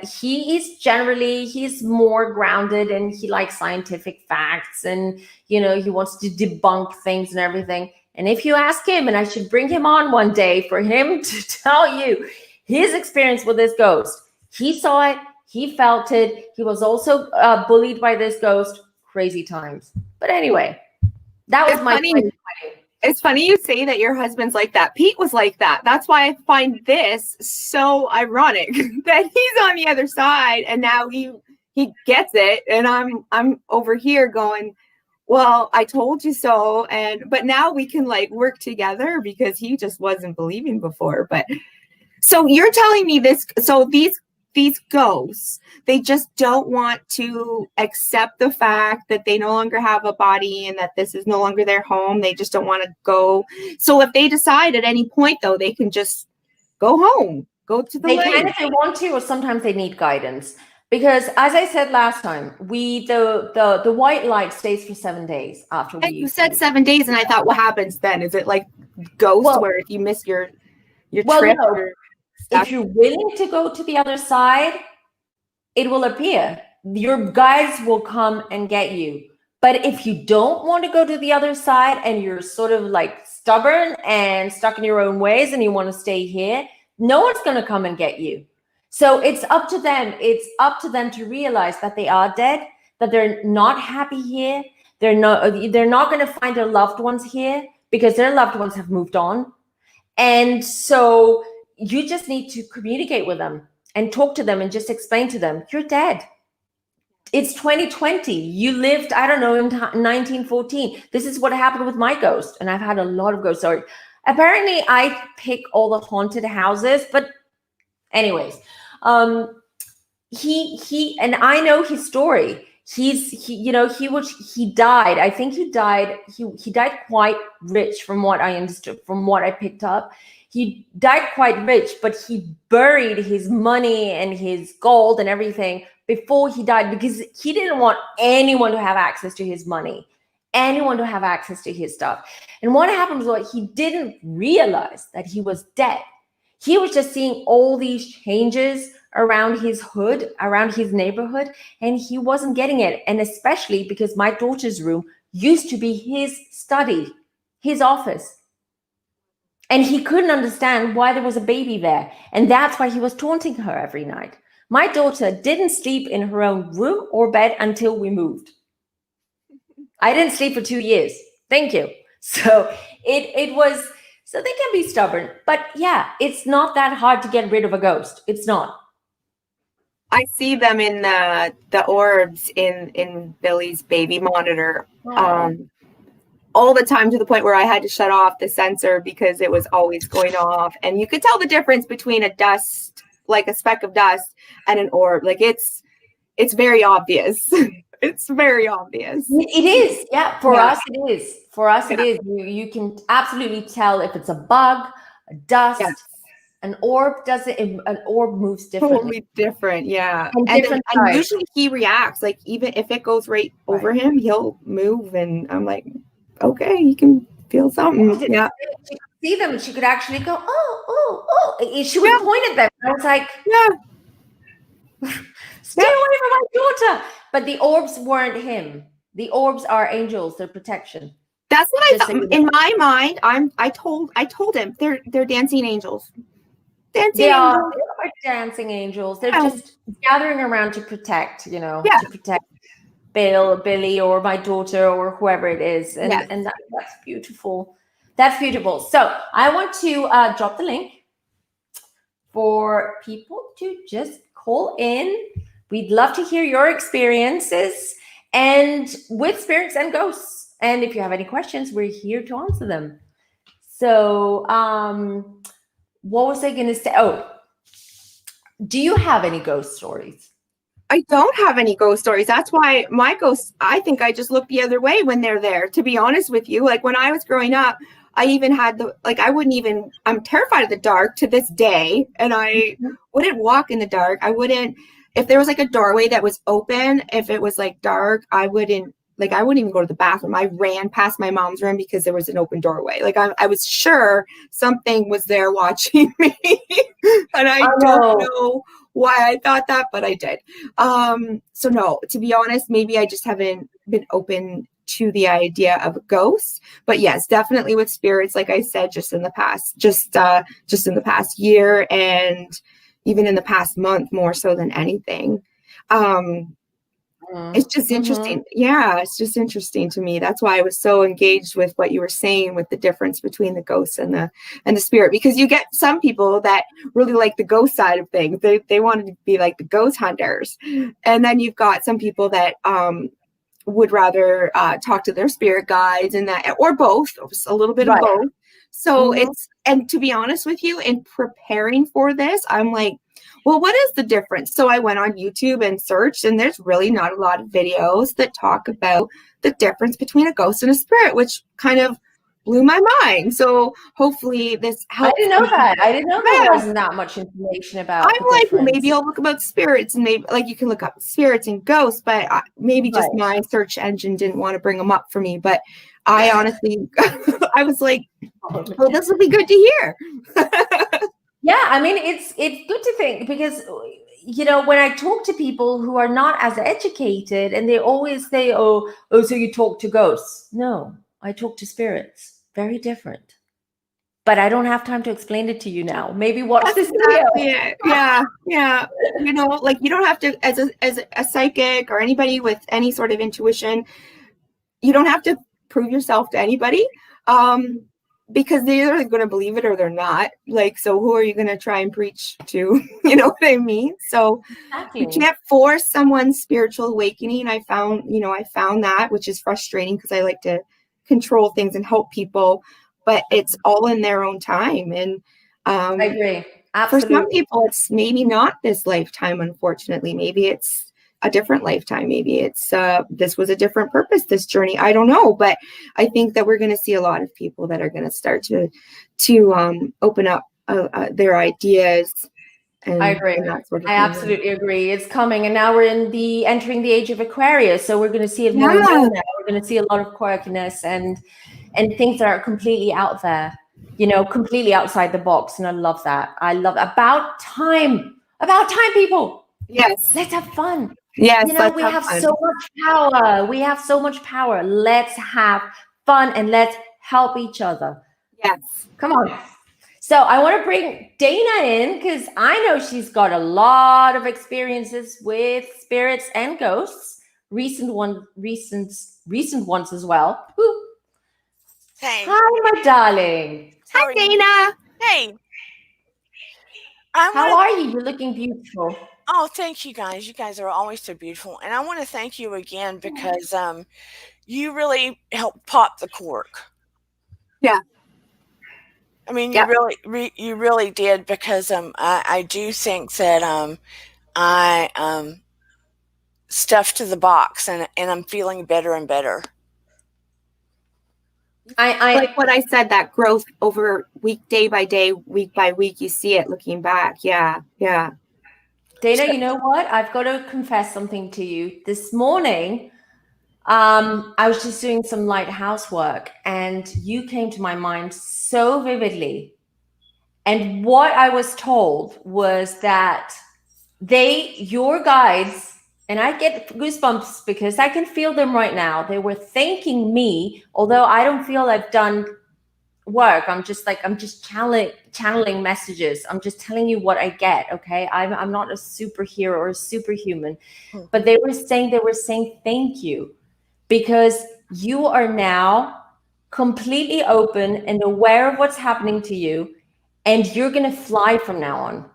he's more grounded and he likes scientific facts and, you know, he wants to debunk things and everything. And if you ask him, and I should bring him on one day for him to tell you his experience with this ghost, he saw it, he felt it. He was also bullied by this ghost crazy times. But anyway, that was my 2020. It's funny you say that your husband's like that. Pete was like that. That's why I find this so ironic that he's on the other side and now he gets it, and I'm over here going, well, I told you so. But now we can like work together because he just wasn't believing before. But so you're telling me this, so these ghosts, they just don't want to accept the fact that they no longer have a body and that this is no longer their home. They just don't want to go. So if they decide at any point, though, they can just go home, go to the They lake. can if they want to, or sometimes they need guidance. Because as I said last time, the white light stays for 7 days after we. You said 7 days, and I thought, what happens then? Is it like ghosts where if you miss your trip? No. If you're willing to go to the other side, it will appear. Your guides will come and get you. But if you don't want to go to the other side and you're sort of like stubborn and stuck in your own ways and you want to stay here, no one's going to come and get you. So it's up to them. It's up to them to realize that they are dead, that they're not happy here. They're not going to find their loved ones here because their loved ones have moved on. And so you just need to communicate with them and talk to them and just explain to them, you're dead. It's 2020. You lived, I don't know, in 1914. This is what happened with my ghost. And I've had a lot of ghost stories. Apparently, I pick all the haunted houses. But anyways, he and I know his story. He died. I think he died. He died quite rich from what I understood, from what I picked up. He died quite rich, but he buried his money and his gold and everything before he died because he didn't want anyone to have access to his money, anyone to have access to his stuff. And what happened was he didn't realize that he was dead. He was just seeing all these changes around his hood, around his neighborhood, and he wasn't getting it. And especially because my daughter's room used to be his study, his office. And he couldn't understand why there was a baby there. And that's why he was taunting her every night. My daughter didn't sleep in her own room or bed until we moved. I didn't sleep for 2 years. Thank you. So it was, so they can be stubborn. But yeah, it's not that hard to get rid of a ghost. It's not. I see them in the orbs in Billy's baby monitor. All the time, to the point where I had to shut off the sensor because it was always going off. And you could tell the difference between a dust, like a speck of dust, and an orb. Like it's very obvious. It's very obvious. It is. Yeah. For us, it is. For us, it is. You can absolutely tell if it's a bug, a dust, an orb. An orb moves differently. Totally different. Yeah. And usually he reacts. Like even if it goes right over him, he'll move. And I'm like, okay, you can feel something. Yeah. She could see them. She could actually go, oh. She would point at them. I was like, stay away from my daughter. But the orbs weren't him. The orbs are angels. They're protection. That's what I thought. In my mind, I told him they're dancing angels. They are dancing angels. They're just gathering around to protect, to protect Billy or my daughter or whoever it is. And that's beautiful. That's beautiful. So I want to drop the link for people to just call in. We'd love to hear your experiences and with spirits and ghosts. And if you have any questions, we're here to answer them. So what was I going to say? Oh, do you have any ghost stories? I don't have any ghost stories. That's why my ghosts, I think I just look the other way when they're there, to be honest with you. Like when I was growing up, I even had I'm terrified of the dark to this day. And I wouldn't walk in the dark. If there was like a doorway that was open, if it was like dark, I wouldn't even go to the bathroom. I ran past my mom's room because there was an open doorway. Like I was sure something was there watching me. And I don't know why I thought that, but I did. So no, to be honest, maybe I just haven't been open to the idea of ghosts. But yes, definitely with spirits, like I said, just in the past year, and even in the past month, more so than anything. It's just interesting. Yeah, it's just interesting to me. That's why I was so engaged with what you were saying with the difference between the ghosts and the spirit, because you get some people that really like the ghost side of things. They want to be like the ghost hunters. And then you've got some people that would rather talk to their spirit guides and that, or both, a little bit of both. So it's, and to be honest with you, in preparing for this, I'm like, well, what is the difference? So I went on YouTube and searched, and there's really not a lot of videos that talk about the difference between a ghost and a spirit, which kind of blew my mind. So hopefully this helps. I didn't know that. I didn't know there wasn't that much information about I'm like, well, maybe I'll look about spirits, and maybe like you can look up spirits and ghosts, but maybe just my search engine didn't want to bring them up for me. But I honestly, I was like, well, this would be good to hear. Yeah, I mean, it's good to think, because, you know, when I talk to people who are not as educated, and they always say, oh, so you talk to ghosts. No, I talk to spirits. Very different. But I don't have time to explain it to you now. Maybe watch this video. Yeah. You know, like, you don't have to, as a psychic or anybody with any sort of intuition, you don't have to prove yourself to anybody. Because they're either going to believe it or they're not. Like, so who are you going to try and preach to? You know what I mean? So you can't force someone's spiritual awakening. I found that, which is frustrating, because I like to control things and help people, but it's all in their own time. And I agree. Absolutely. For some people, it's maybe not this lifetime, unfortunately. Maybe it's a different lifetime. Maybe it's this was a different purpose, this journey. I don't know, but I think that we're going to see a lot of people that are going to start to open up their ideas. And, I agree. And that sort of I absolutely agree. It's coming, and now we're entering the age of Aquarius, so we're going to see it more and more now. We're going to see a lot of quirkiness and things that are completely out there, you know, completely outside the box, and I love that. About time, people. Yes, let's have fun. Yes, you know, we have so much power. We have so much power. Let's have fun and let's help each other. Yes. Come on. So I want to bring Dana in, because I know she's got a lot of experiences with spirits and ghosts. Recent ones as well. Woo. Hey. Hi, my darling. Hi, Dana. Hey. How are you? You're looking beautiful. Oh, thank you guys. You guys are always so beautiful. And I want to thank you again, because you really helped pop the cork. Yeah. I mean, you really did, because I do think that I stuffed to the box, and I'm feeling better and better. I like what I said, that growth over day by day, week by week, you see it looking back. Yeah. Dana, you know what? I've got to confess something to you. This morning, I was just doing some light housework, and you came to my mind so vividly. And what I was told was that your guides, and I get goosebumps because I can feel them right now. They were thanking me, although I don't feel I've done work. I'm just channeling messages. I'm just telling you what I get. Okay. I'm not a superhero or a superhuman, but they were saying thank you, because you are now completely open and aware of what's happening to you, and you're going to fly from now on.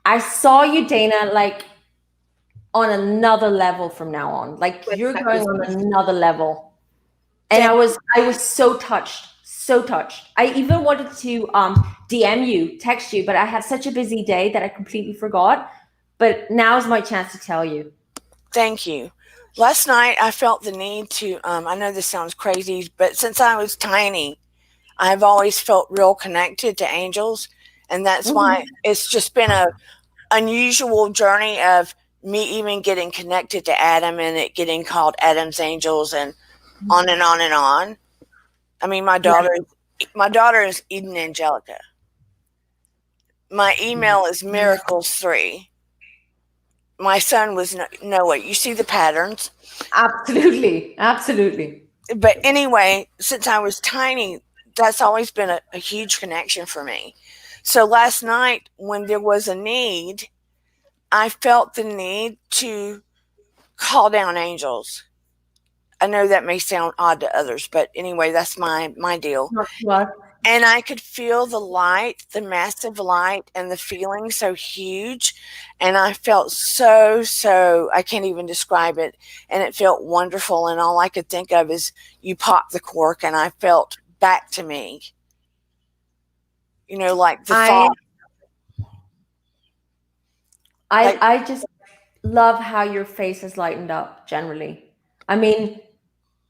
I saw you, Dana, like on another level from now on. Like, you're going on another level. And I was so touched. I even wanted to DM you, text you, but I had such a busy day that I completely forgot. But now is my chance to tell you. Thank you. Last night, I felt the need to, I know this sounds crazy, but since I was tiny, I've always felt real connected to angels. And that's why it's just been a unusual journey of me even getting connected to Adam, and it getting called Adam's angels, and on and on and on. I mean, my daughter is Eden Angelica. My email is Miracles3. My son was Noah. You see the patterns? Absolutely. But anyway, since I was tiny, that's always been a huge connection for me. So last night, when there was a need, I felt the need to call down angels. I know that may sound odd to others, but anyway, that's my deal. And I could feel the light, the massive light, and the feeling so huge. And I felt so, I can't even describe it. And it felt wonderful. And all I could think of is you pop the cork and I felt back to me. You know, like the thought. I just love how your face has lightened up generally. I mean,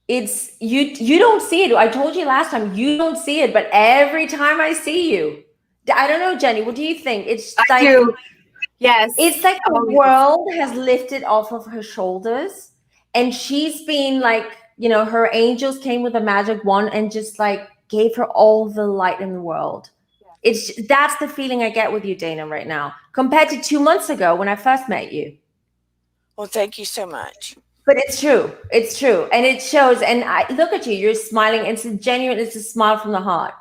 it's you don't see it. I told you last time, you don't see it, but every time I see you, I don't know, Jenny, what do you think? It's I like, do. Yes. it's like the world has lifted off of her shoulders, and she's been like, you know, her angels came with a magic wand and just like gave her all the light in the world. That's the feeling I get with you, Dana, right now, compared to 2 months ago when I first met you. Well, thank you so much. But it's true. It's true. And it shows. And I look at you, you're smiling. It's a genuine, it's a smile from the heart.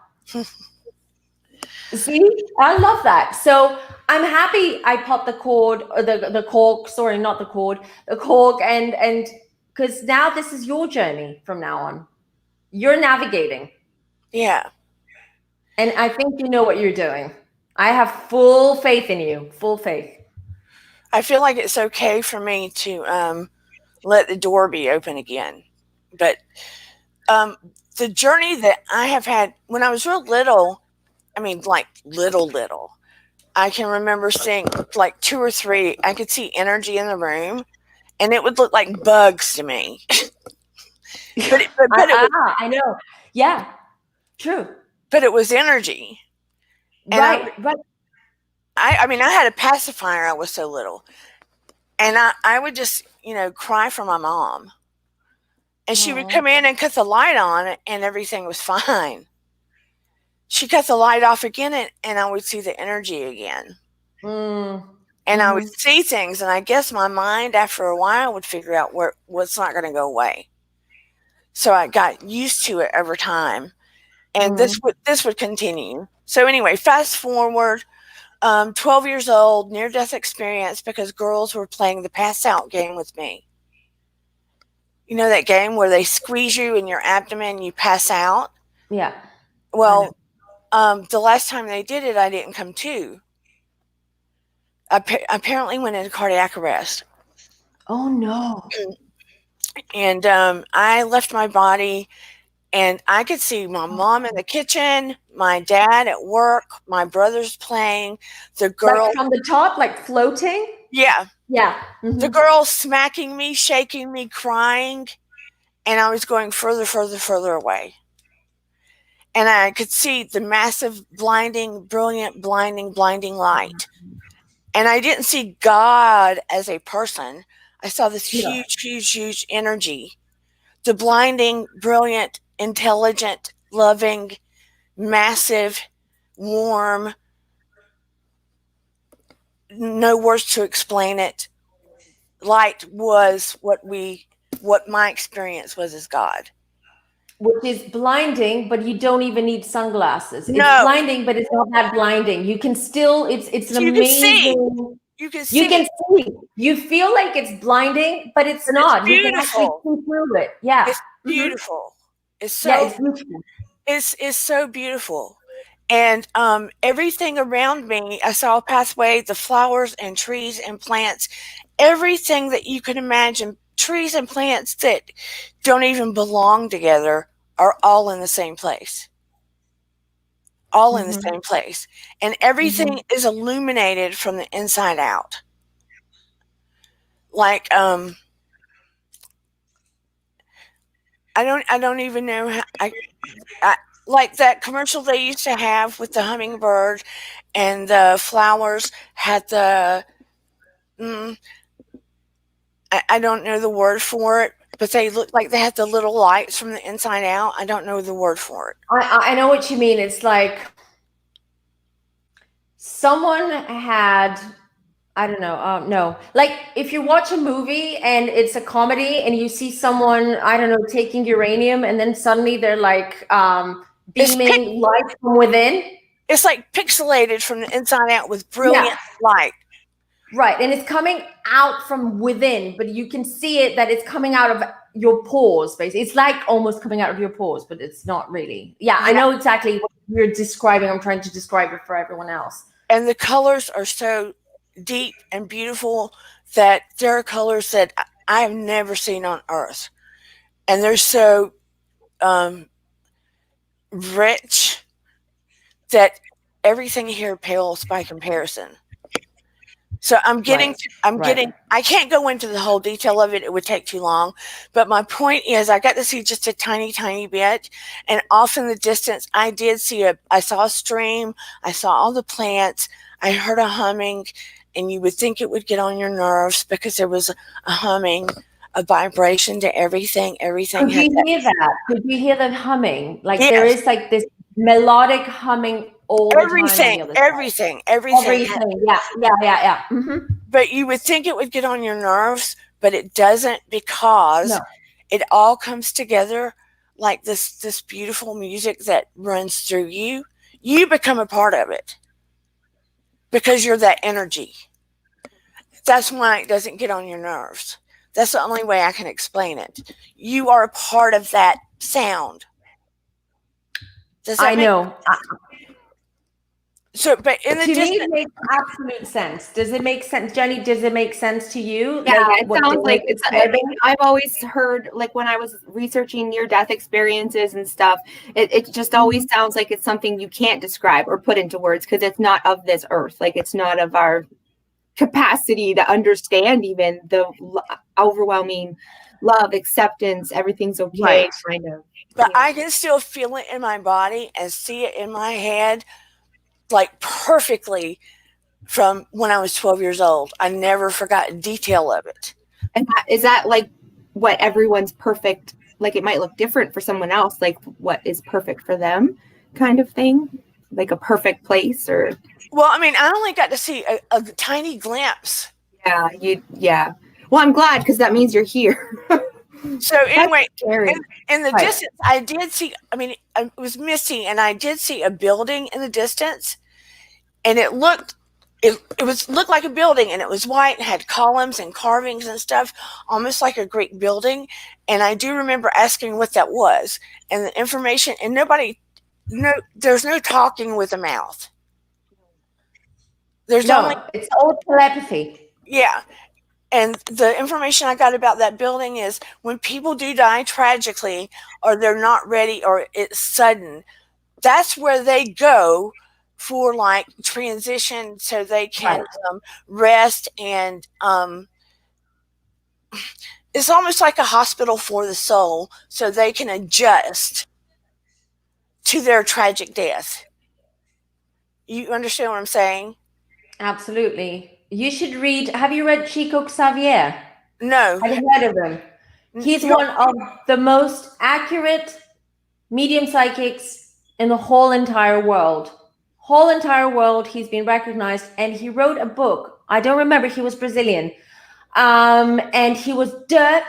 See, I love that. So I'm happy I popped the cord, or the cork, sorry, not the cord, the cork. And because now this is your journey from now on. You're navigating. Yeah. And I think you know what you're doing. I have full faith in you, full faith. I feel like it's okay for me to let the door be open again. But the journey that I have had when I was real little, I mean, like little, I can remember seeing like 2 or 3, I could see energy in the room and it would look like bugs to me. but it was, I know. Yeah, true. But it was energy. And right. I mean, I had a pacifier. I was so little. And I would just, you know, cry for my mom. And she would come in and cut the light on and everything was fine. She cut the light off again and I would see the energy again. And I would see things. And I guess my mind, after a while, would figure out what's not going to go away. So I got used to it over time. And this would continue. So anyway, fast forward, 12 years old, near-death experience because girls were playing the pass-out game with me. You know that game where they squeeze you in your abdomen and you pass out? Yeah. Well, the last time they did it, I didn't come to. I apparently went into cardiac arrest. Oh, no. And I left my body. And I could see my mom in the kitchen, my dad at work, my brothers playing, the girl. Like from the top, like floating? Yeah. Yeah. The girl smacking me, shaking me, crying. And I was going further away. And I could see the massive, blinding, brilliant, blinding light. And I didn't see God as a person. I saw this huge energy. The blinding, brilliant, intelligent, loving, massive, warm, no words to explain it. Light was what my experience was as God. Which is blinding, but you don't even need sunglasses. No. It's blinding, but it's not that blinding. You can still, it's an amazing. You can see. You feel like it's blinding, but it's not. You can actually see through it. Yeah. It's beautiful. It's so it's beautiful. It's so beautiful. And everything around me, I saw a pathway, the flowers and trees and plants, everything that you can imagine, trees and plants that don't even belong together are all in the same place. All in the same place. And everything is illuminated from the inside out. Like, I don't even know how I like that commercial they used to have with the hummingbird and the flowers had the I don't know the word for it, but they look like they had the little lights from the inside out. I don't know the word for it. I know what you mean. It's like someone had, I don't know, no. Like if you watch a movie and it's a comedy and you see someone, I don't know, taking uranium and then suddenly they're like beaming light from within. It's like pixelated from the inside out with brilliant light. Right. And it's coming out from within, but you can see it that it's coming out of your pores, basically. It's like almost coming out of your pores, but it's not really. Yeah, I know exactly what you're describing. I'm trying to describe it for everyone else. And the colors are so deep and beautiful that there are colors that I have never seen on Earth. And they're so rich that everything here pales by comparison. So I'm getting, I can't go into the whole detail of it. It would take too long. But my point is I got to see just a tiny, tiny bit. And off in the distance, I saw a stream. I saw all the plants. I heard a humming, and you would think it would get on your nerves because there was a humming, a vibration to everything. Everything. Could you hear that? Could you hear that humming? Like there is like this melodic humming all the time. Everything. Yeah. Mm-hmm. But you would think it would get on your nerves, but it doesn't, because it all comes together like this beautiful music that runs through you. You become a part of it because you're that energy. That's why it doesn't get on your nerves. That's the only way I can explain it. You are a part of that sound. I know. So, but in the distance, me, it makes absolute sense. Does it make sense, Jenny? Does it make sense to you? Yeah, it sounds like it's. I've always heard, like when I was researching near-death experiences and stuff, it just always sounds like it's something you can't describe or put into words because it's not of this earth. Like it's not of our capacity to understand even the overwhelming love, acceptance, everything's okay, kind of. But I can still feel it in my body and see it in my head, like perfectly from when I was 12 years old. I never forgot a detail of it. And is that like what everyone's perfect? Like it might look different for someone else, like what is perfect for them kind of thing? Like a perfect place or? Well, I mean, I only got to see a tiny glimpse. Yeah. Well, I'm glad because that means you're here. So anyway, in the distance, I did see, I mean, it was misty and I did see a building in the distance, and it looked like a building, and it was white and had columns and carvings and stuff, almost like a Greek building. And I do remember asking what that was, and the information, and there's no talking with the mouth. It's all telepathy. Yeah. And the information I got about that building is when people do die tragically, or they're not ready, or it's sudden, that's where they go for like transition so they can rest. And it's almost like a hospital for the soul so they can adjust to their tragic death. You understand what I'm saying? Absolutely. You should read. Have you read Chico Xavier? No. Have you heard of him? He's one of the most accurate medium psychics in the whole entire world. He's been recognized, and he wrote a book. I don't remember. He was Brazilian, and he was dirt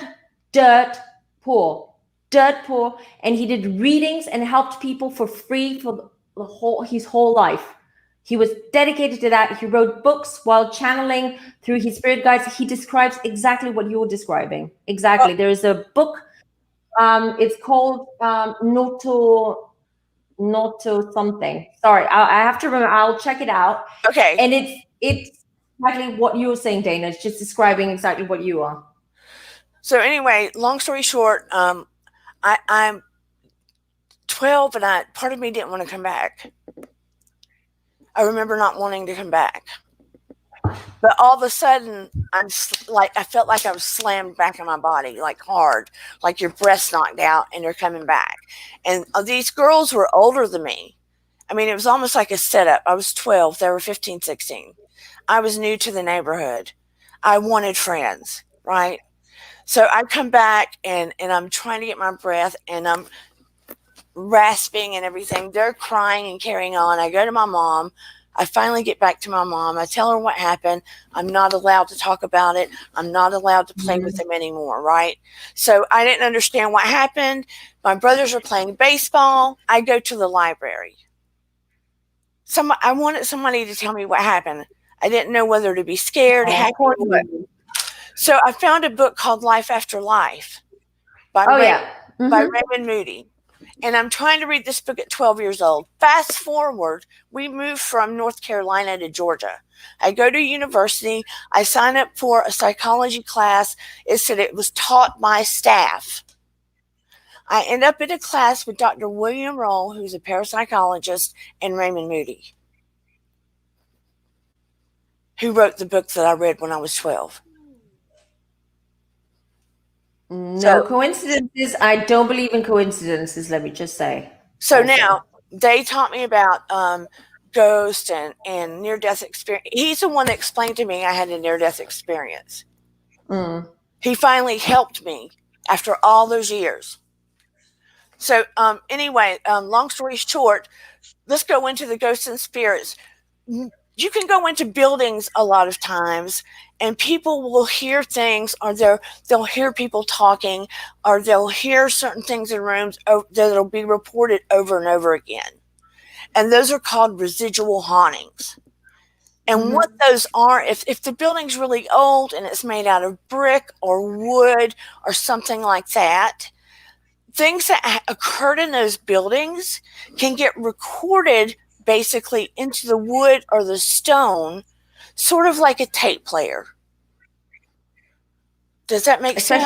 poor, and he did readings and helped people for free for his whole life. He was dedicated to that. He wrote books while channeling through his spirit guides. He describes exactly what you're describing. Exactly. There is a book. It's called Noto something. Sorry, I have to remember. I'll check it out. Okay. And it's exactly what you were saying, Dana. It's just describing exactly what you are. So anyway, long story short, I'm 12, and part of me didn't want to come back. I remember not wanting to come back. But all of a sudden, I felt like I was slammed back in my body, like hard, like your breath's knocked out and you're coming back. And these girls were older than me. I mean, it was almost like a setup. I was 12. They were 15, 16. I was new to the neighborhood. I wanted friends, right? So I come back and I'm trying to get my breath, and I'm rasping and everything. They're crying and carrying on. I go to my mom. I finally get back to my mom. I tell her what happened. I'm not allowed to talk about it. I'm not allowed to play with them anymore, right? So I didn't understand what happened. My brothers were playing baseball. I go to the library. I wanted somebody to tell me what happened. I didn't know whether to be scared, happy, or what. So I found a book called Life After Life by Raymond Moody. And I'm trying to read this book at 12 years old. Fast forward, we moved from North Carolina to Georgia. I go to university. I sign up for a psychology class. It said it was taught by staff. I end up in a class with Dr. William Roll, who's a parapsychologist, and Raymond Moody, who wrote the book that I read when I was 12. No coincidences. I don't believe in coincidences, let me just say. So now they taught me about ghosts and near-death experience. He's the one that explained to me I had a near-death experience. He finally helped me after all those years. So anyway, long story short, let's go into the ghosts and spirits. You can go into buildings a lot of times and people will hear things, or they'll hear people talking, or they'll hear certain things in rooms that'll be reported over and over again. And those are called residual hauntings. And what those are, if the building's really old and it's made out of brick or wood or something like that, things that occurred in those buildings can get recorded basically into the wood or the stone, sort of like a tape player. Does that make sense?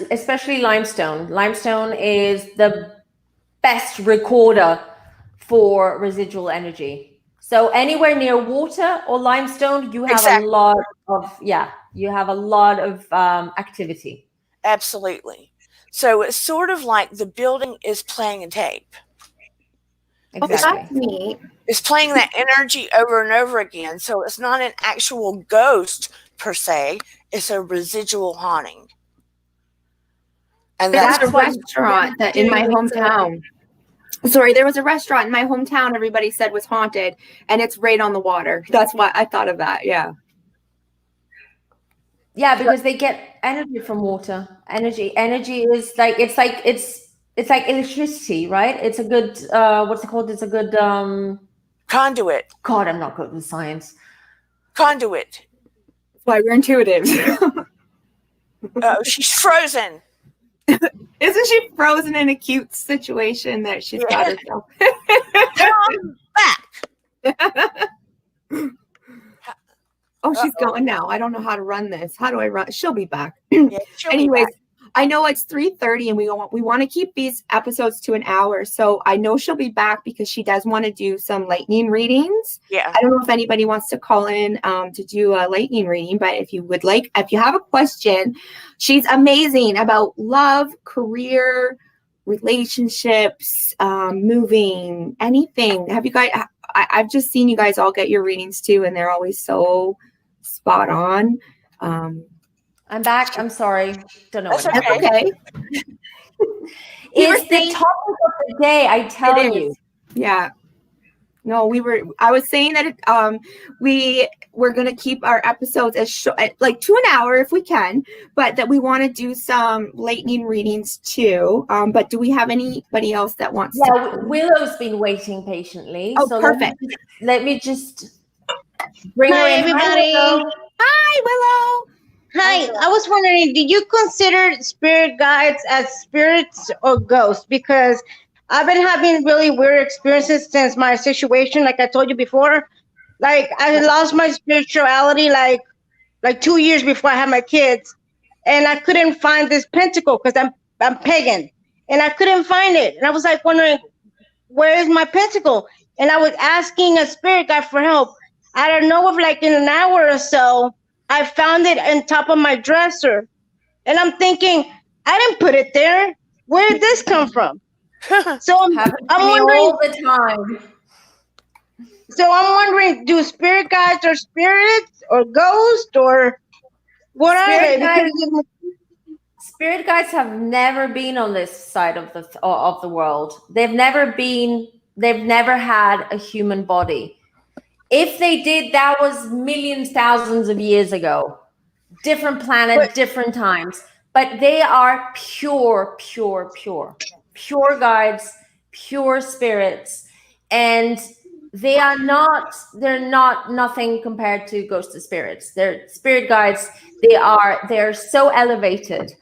Especially limestone. Limestone is the best recorder for residual energy. So anywhere near water or limestone, you have a lot of activity. Absolutely. So it's sort of like the building is playing a tape. Exactly. It's playing that energy over and over again. So it's not an actual ghost per se. It's a residual haunting. And that's a restaurant that in my hometown. Sorry, there was a restaurant in my hometown everybody said was haunted, and it's right on the water. That's why I thought of that. Yeah. Yeah, because they get energy from water. Energy is like it's like electricity, right? It's a good what's it called? It's a good conduit. God, I'm not good with science. Conduit. That's why we're intuitive. Oh, she's frozen. Isn't she frozen in a cute situation that she's got herself? Come back. Oh, she's going now. I don't know how to run this. How do I run? She'll be back. She'll Anyways, be back. I know it's 3:30 and we want to keep these episodes to an hour. So I know she'll be back because she does want to do some lightning readings. Yeah. I don't know if anybody wants to call in to do a lightning reading, but if you have a question, she's amazing about love, career, relationships, moving, anything. Have you guys, I've just seen you guys all get your readings too, and they're always so spot on. I'm back. I'm sorry. Don't know. That's what okay. It's the topic of the day, I tell you. Yeah. No, I was saying that we're going to keep our episodes as short, like to an hour if we can, but that we want to do some lightning readings too. But do we have anybody else that wants to? Yeah, Willow's been waiting patiently. Oh, so perfect. Let me just bring her in. Everybody. Hi, Willow. Hi, I was wondering, do you consider spirit guides as spirits or ghosts? Because I've been having really weird experiences since my situation, like I told you before. Like I lost my spirituality like 2 years before I had my kids, and I couldn't find this pentacle because I'm pagan, and I couldn't find it. And I was like wondering, where is my pentacle? And I was asking a spirit guide for help. I don't know if like in an hour or so, I found it on top of my dresser. And I'm thinking, I didn't put it there. Where did this come from? So I'm wondering all the time. So I'm wondering, do spirit guides are spirits or ghosts or what are they? Spirit guides have never been on this side of the world. They've never had a human body. If they did, that was millions, thousands of years ago. Different planet, different times. But they are pure guides, pure spirits. And they're not nothing compared to ghosts and spirits. They're spirit guides. They're so elevated.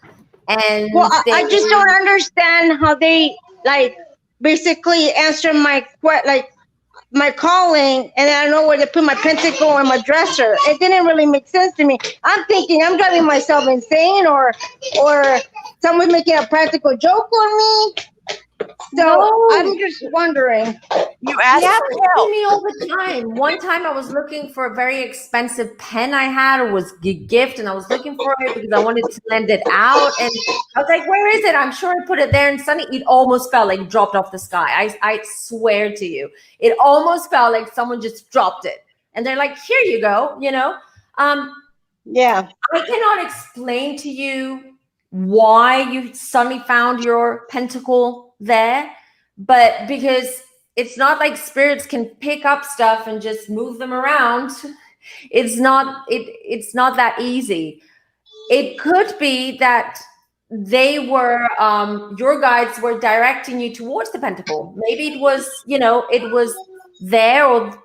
And well, I just don't understand how they like basically answer my my calling, and I don't know where to put my pentacle in my dresser. It didn't really make sense to me. I'm thinking I'm driving myself insane, or someone's making a practical joke on me. So No. I'm just wondering. You asked Yeah, for help. me all the time. One time I was looking for a very expensive pen I had. It was a gift, and I was looking for it because I wanted to lend it out. And I was like, where is it? I'm sure I put it there. And suddenly it almost felt like dropped off the sky. I swear to you, it almost felt like someone just dropped it. And they're like, here you go, you know? Yeah. I cannot explain to you why you suddenly found your pentacle there, but because it's not like spirits can pick up stuff and just move them around. It's not that easy. It could be that they were your guides were directing you towards the pentacle. Maybe it was, it was there, or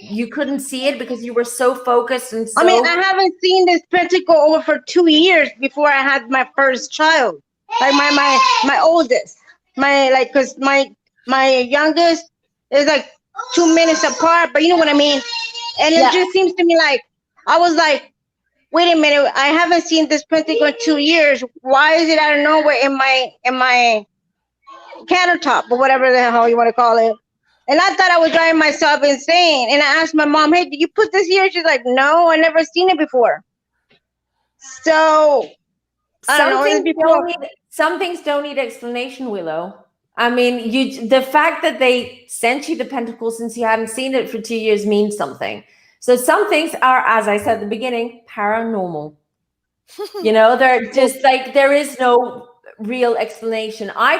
you couldn't see it because you were so focused and so. I mean, I haven't seen this pentacle over for 2 years before I had my first child. Like my oldest, because my youngest is like 2 minutes apart, but you know what I mean. And it just seems to me like I was like, wait a minute, I haven't seen this pentacle in 2 years. Why is it out of nowhere in my countertop or whatever the hell you want to call it? And I thought I was driving myself insane. And I asked my mom, hey, did you put this here? She's like, no, I never seen it before. So I don't know. Some things don't need explanation, Willow. I mean, the fact that they sent you the pentacle since you hadn't seen it for 2 years means something. So some things are, as I said at the beginning, paranormal. They're just like, there is no real explanation. I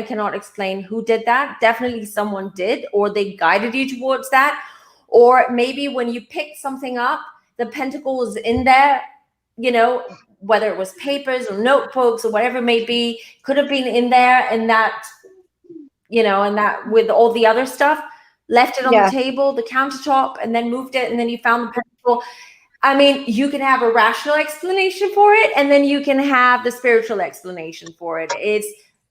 cannot explain who did that. Definitely someone did, or they guided you towards that. Or maybe when you picked something up, the pentacle was in there, whether it was papers or notebooks or whatever it may be, could have been in there, and that, and that with all the other stuff, left it on the table, the countertop, and then moved it, and then you found the pentacle. I mean, you can have a rational explanation for it, and then you can have the spiritual explanation for it. It's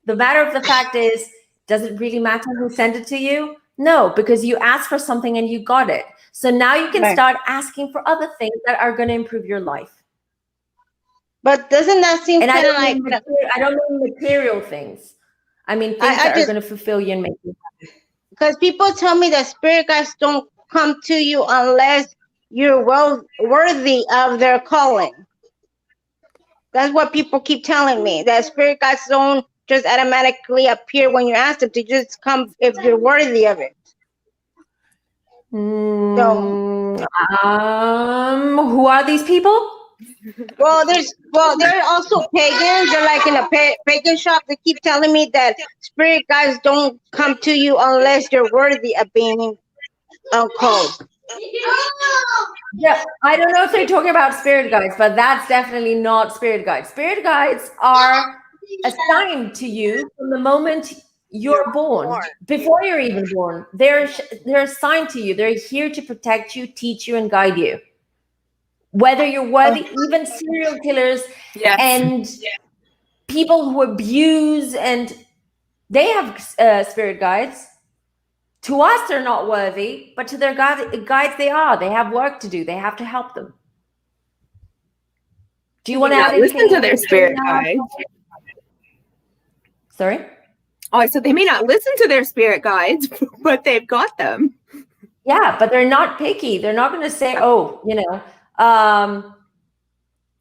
the matter of the fact is, does it really matter who sent it to you? No, because you asked for something and you got it. So now you can start asking for other things that are going to improve your life. But doesn't that seem kind of like... I don't mean material things. I mean things that are going to fulfill you and make you happy. Because people tell me that spirit guides don't come to you unless you're well worthy of their calling. That's what people keep telling me, that spirit guides don't just automatically appear when you ask them to just come if you're worthy of it. So, who are these people? Well, they're also pagans. They're like in a pagan shop. They keep telling me that spirit guides don't come to you unless you're worthy of being called. Yeah, I don't know if they're talking about spirit guides, but that's definitely not spirit guides. Spirit guides are assigned to you from the moment you're born. Before you're even born, they're assigned to you. They're here to protect you, teach you, and guide you. Whether you're worthy, even serial killers and people who abuse, and they have spirit guides. To us, they're not worthy, but to their guides, they are. They have work to do. They have to help them. Do you want to listen to their spirit guides? Sorry? Oh, I said they may not listen to their spirit guides, but they've got them. Yeah, but they're not picky. They're not going to say,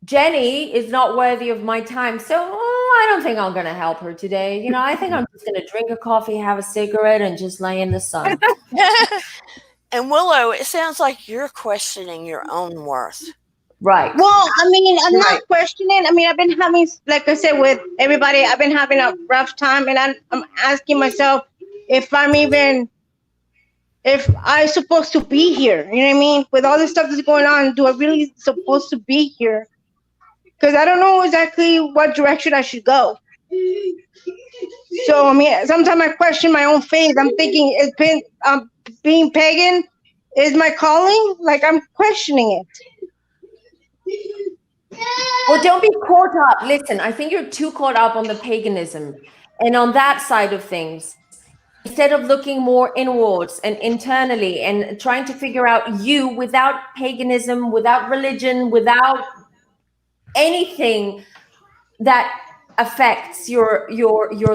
Jenny is not worthy of my time, so I don't think I'm going to help her today. I think I'm just going to drink a coffee, have a cigarette, and just lay in the sun. And Willow, it sounds like you're questioning your own worth. Right. Well, I mean, I'm not questioning. I mean, I've been having, like I said, with everybody, I've been having a rough time, and I'm asking myself if I'm supposed to be here. You know what I mean? With all this stuff that's going on, do I really supposed to be here? Because I don't know exactly what direction I should go. So I mean, sometimes I question my own faith. I'm thinking, being pagan is my calling? Like, I'm questioning it. Well, don't be caught up. Listen, I think you're too caught up on the paganism and on that side of things. Instead of looking more inwards and internally and trying to figure out you without paganism, without religion, without anything that affects your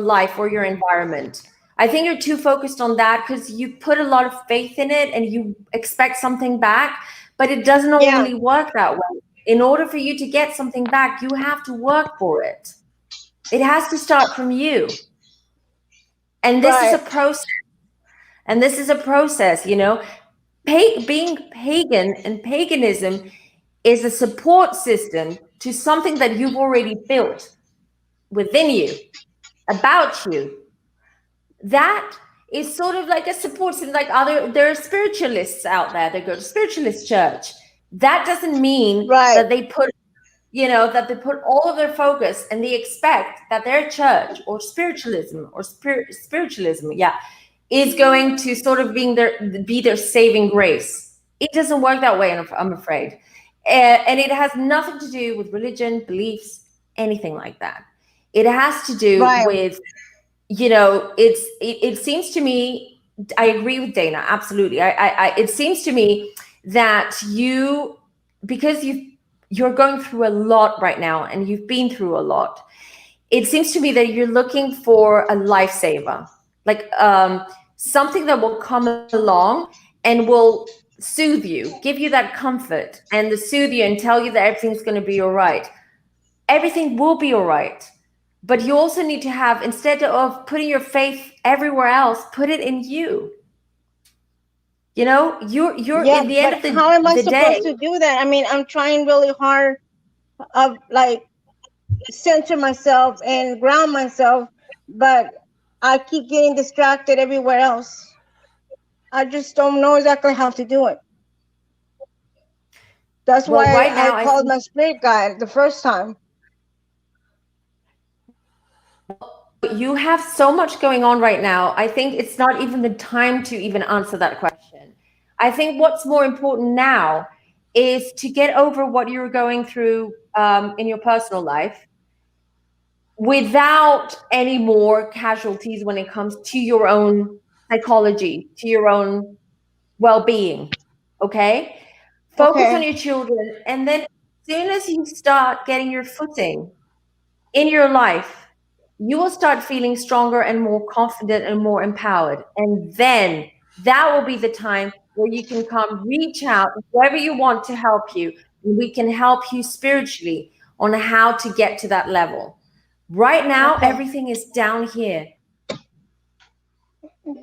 life or your environment. I think you're too focused on that because you put a lot of faith in it and you expect something back, but it doesn't only work that way. In order for you to get something back, you have to work for it. It has to start from you. And this is a process. And this is a process, you know. Being pagan and paganism is a support system to something that you've already built within you, about you. That is sort of like a support system. Like there are spiritualists out there that go to spiritualist church. That doesn't mean that they put, you know, that they put all of their focus and they expect that their church or spiritualism or spiritualism, is going to sort of be their saving grace. It doesn't work that way, I'm afraid. And it has nothing to do with religion, beliefs, anything like that. It has to do with, you know, it seems to me, I agree with Dana, absolutely. It seems to me that because you're going through a lot right now and you've been through a lot, it seems to me that you're looking for a lifesaver, like something that will come along and will soothe you, give you that comfort and to soothe you and tell you that everything's going to be all right. Everything will be all right. But you also need to have, instead of putting your faith everywhere else, put it in you. You know, you're in the end of the day. How am I supposed to do that? I mean, I'm trying really hard of like center myself and ground myself, but I keep getting distracted everywhere else. I just don't know exactly how to do it. That's why right now I called my spirit guide the first time. You have so much going on right now. I think it's not even the time to even answer that question. I think what's more important now is to get over what you're going through in your personal life without any more casualties when it comes to your own psychology, to your own well-being. Okay? Focus on your children. And then as soon as you start getting your footing in your life, you will start feeling stronger and more confident and more empowered. And then that will be the time where you can come reach out whoever you want to help you. And we can help you spiritually on how to get to that level. Right now, everything is down here.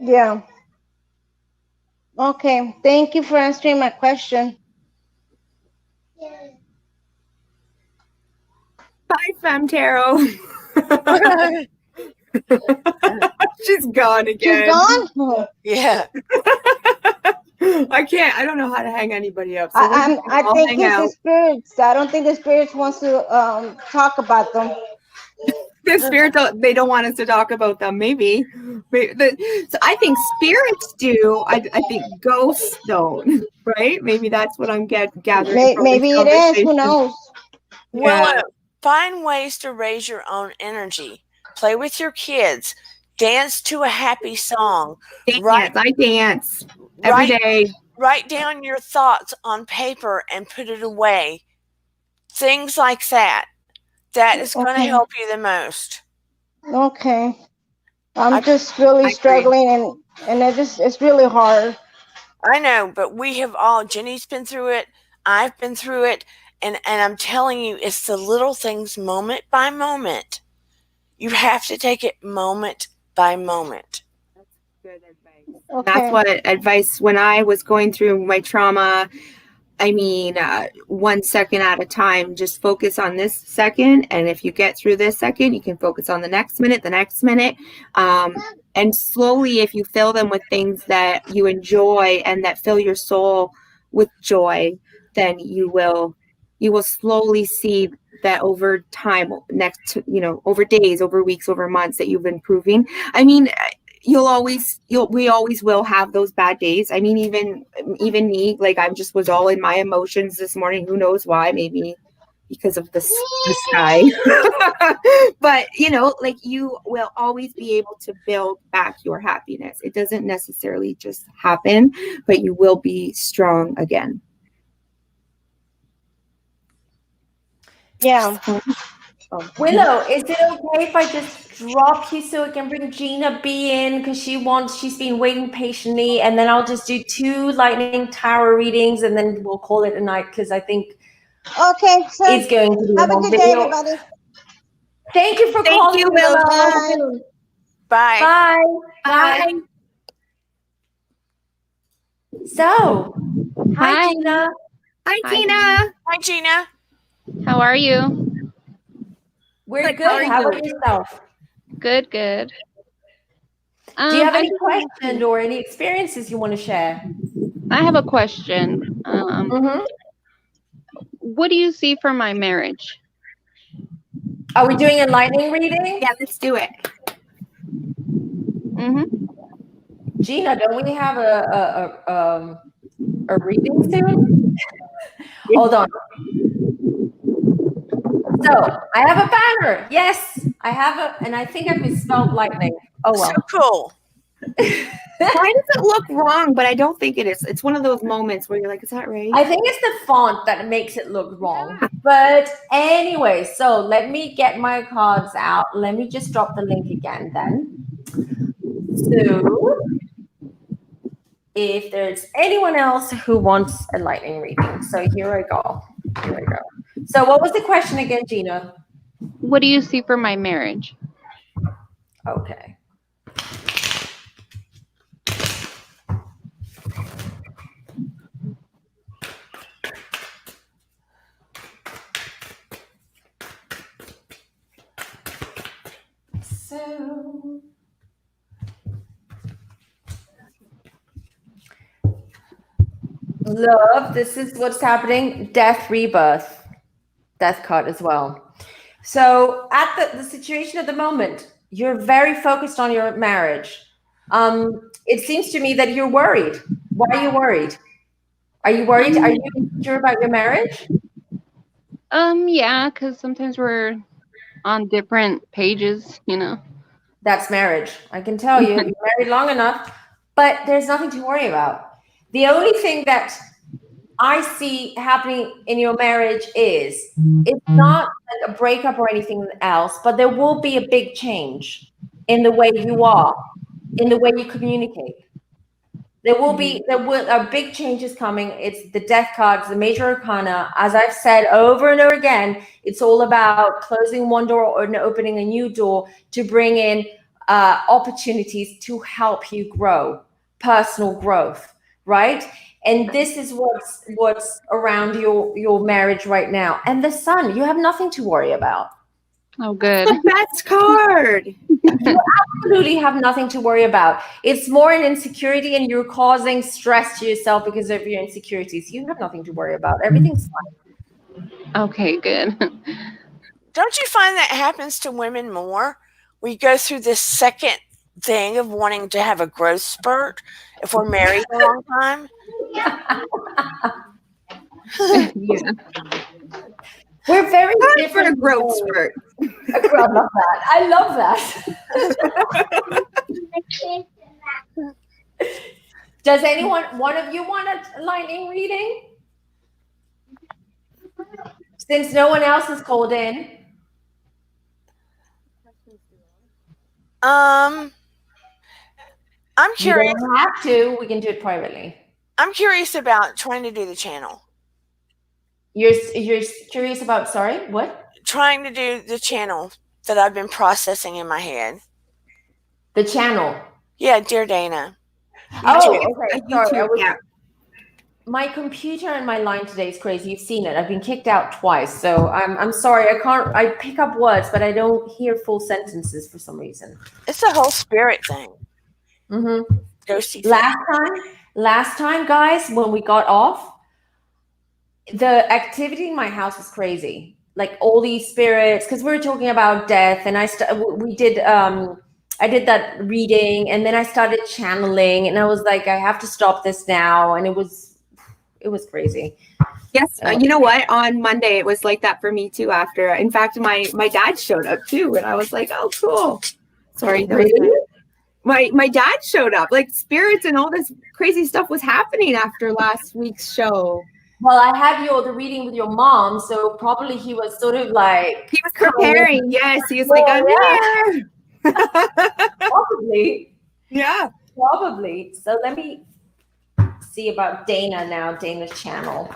Yeah. Okay. Thank you for answering my question. Bye, Femme Tarot. She's gone again. She's gone? Yeah. I don't know how to hang anybody up. So I think it's the spirits. I don't think the spirits wants to talk about them. The spirits, they don't want us to talk about them. Maybe. So I think spirits do. I think ghosts don't. Right? Maybe that's what I'm gathering. Maybe it is. Who knows? Well, find ways to raise your own energy. Play with your kids. Dance to a happy song. I dance every day. Write down your thoughts on paper and put it away. Things like that. That is going to help you the most. Okay. I'm just really struggling and it's really hard. I know, but we have all, Jenny's been through it. I've been through it. And I'm telling you, it's the little things moment by moment. You have to take it moment by moment. That's good advice. Okay. That's what advice when I was going through my trauma. I mean, 1 second at a time, just focus on this second. And if you get through this second, you can focus on the next minute. And slowly, if you fill them with things that you enjoy and that fill your soul with joy, then you will you will slowly see that over time, over days, over weeks, over months, that you've been improving. I mean, we always will have those bad days. I mean, even me, like I just was all in my emotions this morning. Who knows why? Maybe because of the sky. But like, you will always be able to build back your happiness. It doesn't necessarily just happen, but you will be strong again. Yeah. Willow, is it okay if I just drop you so I can bring Gina B in, because she's been waiting patiently, and then I'll just do 2 lightning tarot readings and then we'll call it a night, because I think Okay, so it's going to be a have a long good day, video. everybody. Thank you for calling, Willow. Willow. Bye. Bye. Bye. So, hi, Hi. Gina. Hi, Hi. Tina. Hi, Gina. How are you? We're Good. good. How How are about yourself? Good, good. Do you have any I questions or any experiences you want to share? have a question. Mm-hmm. What do you see for my marriage? Are we doing a lightning reading? Yeah, let's do it. Mm-hmm. Gina, don't we have a reading soon? Hold on. So I have a banner. Yes, I have and I think I've misspelled lightning. Oh well. So cool. Why does it look wrong? But I don't think it is. It's one of those moments where you're like, is that right? I think it's the font that makes it look wrong. But anyway, so let me get my cards out. Let me just drop the link again then. So if there's anyone else who wants a lightning reading. So here I go. So what was the question again, Gina? What do you see for my marriage? Okay. So love, this is what's happening. Death, rebirth, death card as well. So at the situation at the moment, you're very focused on your marriage. It seems to me that you're worried. Why are you worried? Are you worried? Are you insecure about your marriage? Yeah, because sometimes we're on different pages, That's marriage. I can tell you, you're married long enough, but there's nothing to worry about. The only thing that I see happening in your marriage is it's not like a breakup or anything else, but there will be a big change in the way you are, in the way you communicate. There are big changes coming. It's the death cards, the major arcana. As I've said over and over again, it's all about closing one door and opening a new door to bring in opportunities to help you grow, personal growth, right? And this is what's around your marriage right now. And the sun, you have nothing to worry about. Oh, good. The best card. You absolutely have nothing to worry about. It's more an insecurity, and you're causing stress to yourself because of your insecurities. You have nothing to worry about. Everything's fine. Okay, good. Don't you find that happens to women more? We go through this second thing of wanting to have a growth spurt if we're married a long time. Yeah. We're very Time for different. a growth spurt. I love that. Does one of you want a lightning reading? Since no one else has called in. I'm curious. You don't have to. We can do it privately. I'm curious about trying to do the channel. You're curious about, sorry, what? Trying to do the channel that I've been processing in my head. The channel. Yeah, Dear Dana. Oh, okay. Sorry. Yeah. My computer and my line today is crazy. You've seen it. I've been kicked out twice. So I'm sorry. I pick up words, but I don't hear full sentences for some reason. It's a whole spirit thing. Mm-hmm. Ghosty thing. Last time, guys, when we got off, the activity in my house was crazy. Like all these spirits, because we were talking about death, and we did I did that reading, and then I started channeling, and I was like, I have to stop this now, and it was crazy. Yes, you know what? On Monday, it was like that for me too. After, in fact, my dad showed up too, and I was like, "Oh, cool." Sorry, that was my dad showed up. Like spirits and all this crazy stuff was happening after last week's show. Well, I had the reading with your mom, so probably he was sort of like he was preparing. Yes, he was like, "I'm here." Probably. Yeah. Probably. So let me see about Dana now. Dana's channel.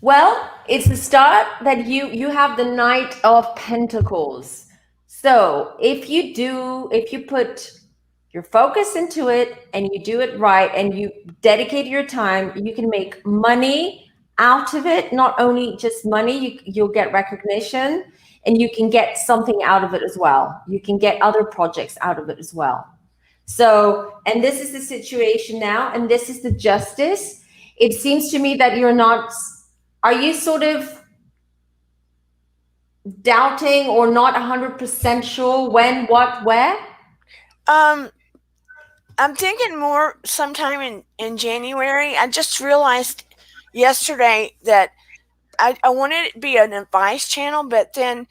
Well, it's the start that you have the Knight of Pentacles. So if you put your focus into it and you do it right and you dedicate your time, you can make money out of it. Not only just money, you'll get recognition, and you can get something out of it as well. You can get other projects out of it as well. So, and this is the situation now, and this is the justice. It seems to me that you're not, are you sort of doubting or not 100% sure when, what, where? I'm thinking more sometime in January. I just realized yesterday that I wanted it to be an advice channel, but then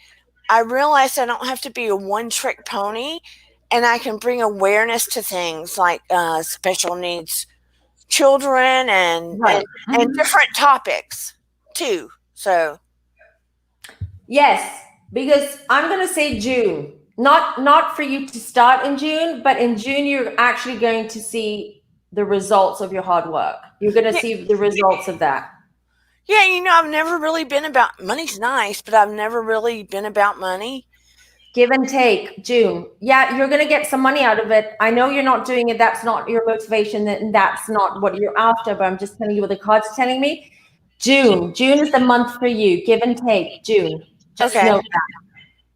I realized I don't have to be a one-trick pony, and I can bring awareness to things like special needs children and different topics too. So yes, because I'm going to say June. Not for you to start in June, but in June you're actually going to see the results of your hard work. You're going to see the results of that. Yeah, I've never really been about money's nice, but I've never really been about money. Give and take, June. Yeah, you're going to get some money out of it. I know you're not doing it. That's not your motivation, and that's not what you're after, but I'm just telling you what the cards are telling me. June is the month for you. Give and take, June. Just know that.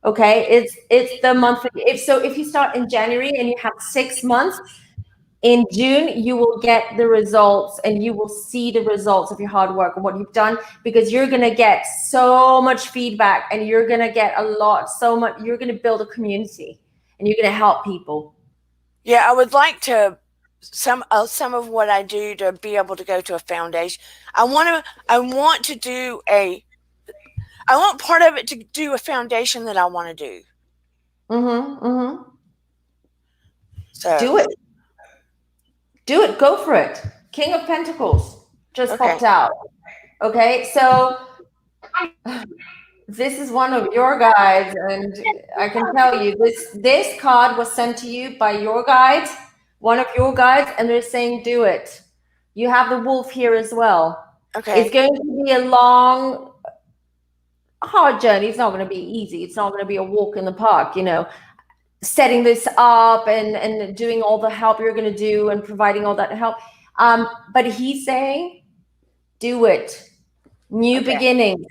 Okay, it's the month for you. If you start in January and you have 6 months, in June you will get the results, and you will see the results of your hard work and what you've done, because you're going to get so much feedback, and you're going to get you're going to build a community, and you're going to help people. Yeah, I would like to some of what I do to be able to go to a foundation. I want part of it to do a foundation that I want to do. So do it. Go for it. King of Pentacles just popped out. Okay, so this is one of your guides, and I can tell you this card was sent to you by your guide, one of your guides, and they're saying do it. You have the wolf here as well. Okay. It's going to be a long, hard journey. It's not going to be easy. It's not going to be a walk in the park, setting this up and doing all the help you're going to do and providing all that help. But he's saying, do it. New beginning.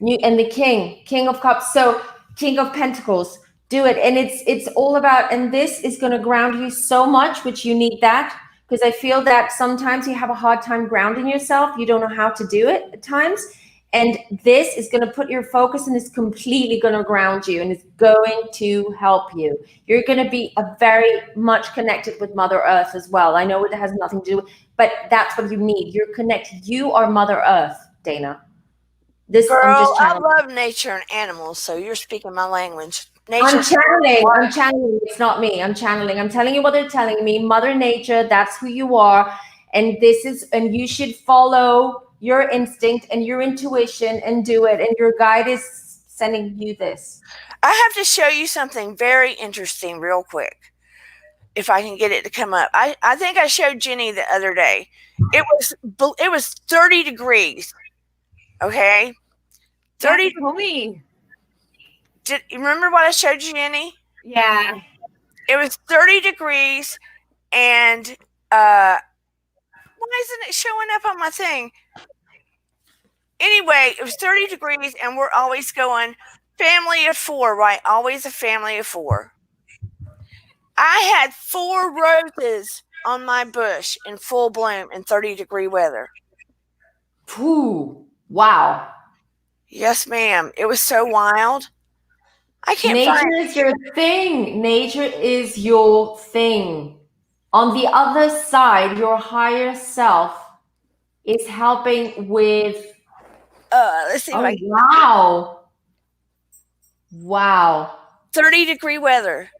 And the King of Cups. So King of Pentacles, do it. And it's all about, and this is going to ground you so much, which you need that, because I feel that sometimes you have a hard time grounding yourself. You don't know how to do it at times. And this is going to put your focus, and it's completely going to ground you, and it's going to help you. You're going to be very much connected with Mother Earth as well. I know it has nothing to do with, but that's what you need. You're connected. You are Mother Earth, Dana. Girl, I love nature and animals, so you're speaking my language. I'm channeling. It's not me. I'm channeling. I'm telling you what they're telling me. Mother Nature, that's who you are. And you should follow your instinct and your intuition and do it. And your guide is sending you this. I have to show you something very interesting real quick, if I can get it to come up. I think I showed Jenny the other day. It was 30 degrees. Okay. 30 me. Did you remember what I showed you, Jenny? Yeah. It was 30 degrees, and why isn't it showing up on my thing? Anyway, it was 30 degrees, and we're always going family of 4, right? Always a family of 4. I had 4 roses on my bush in full bloom in 30-degree weather. Ooh, wow. Yes, ma'am. It was so wild. I can't Nature find. is your thing. Nature is your thing. On the other side, your higher self is helping with. Let's see if I. Wow. Wow. 30-degree weather.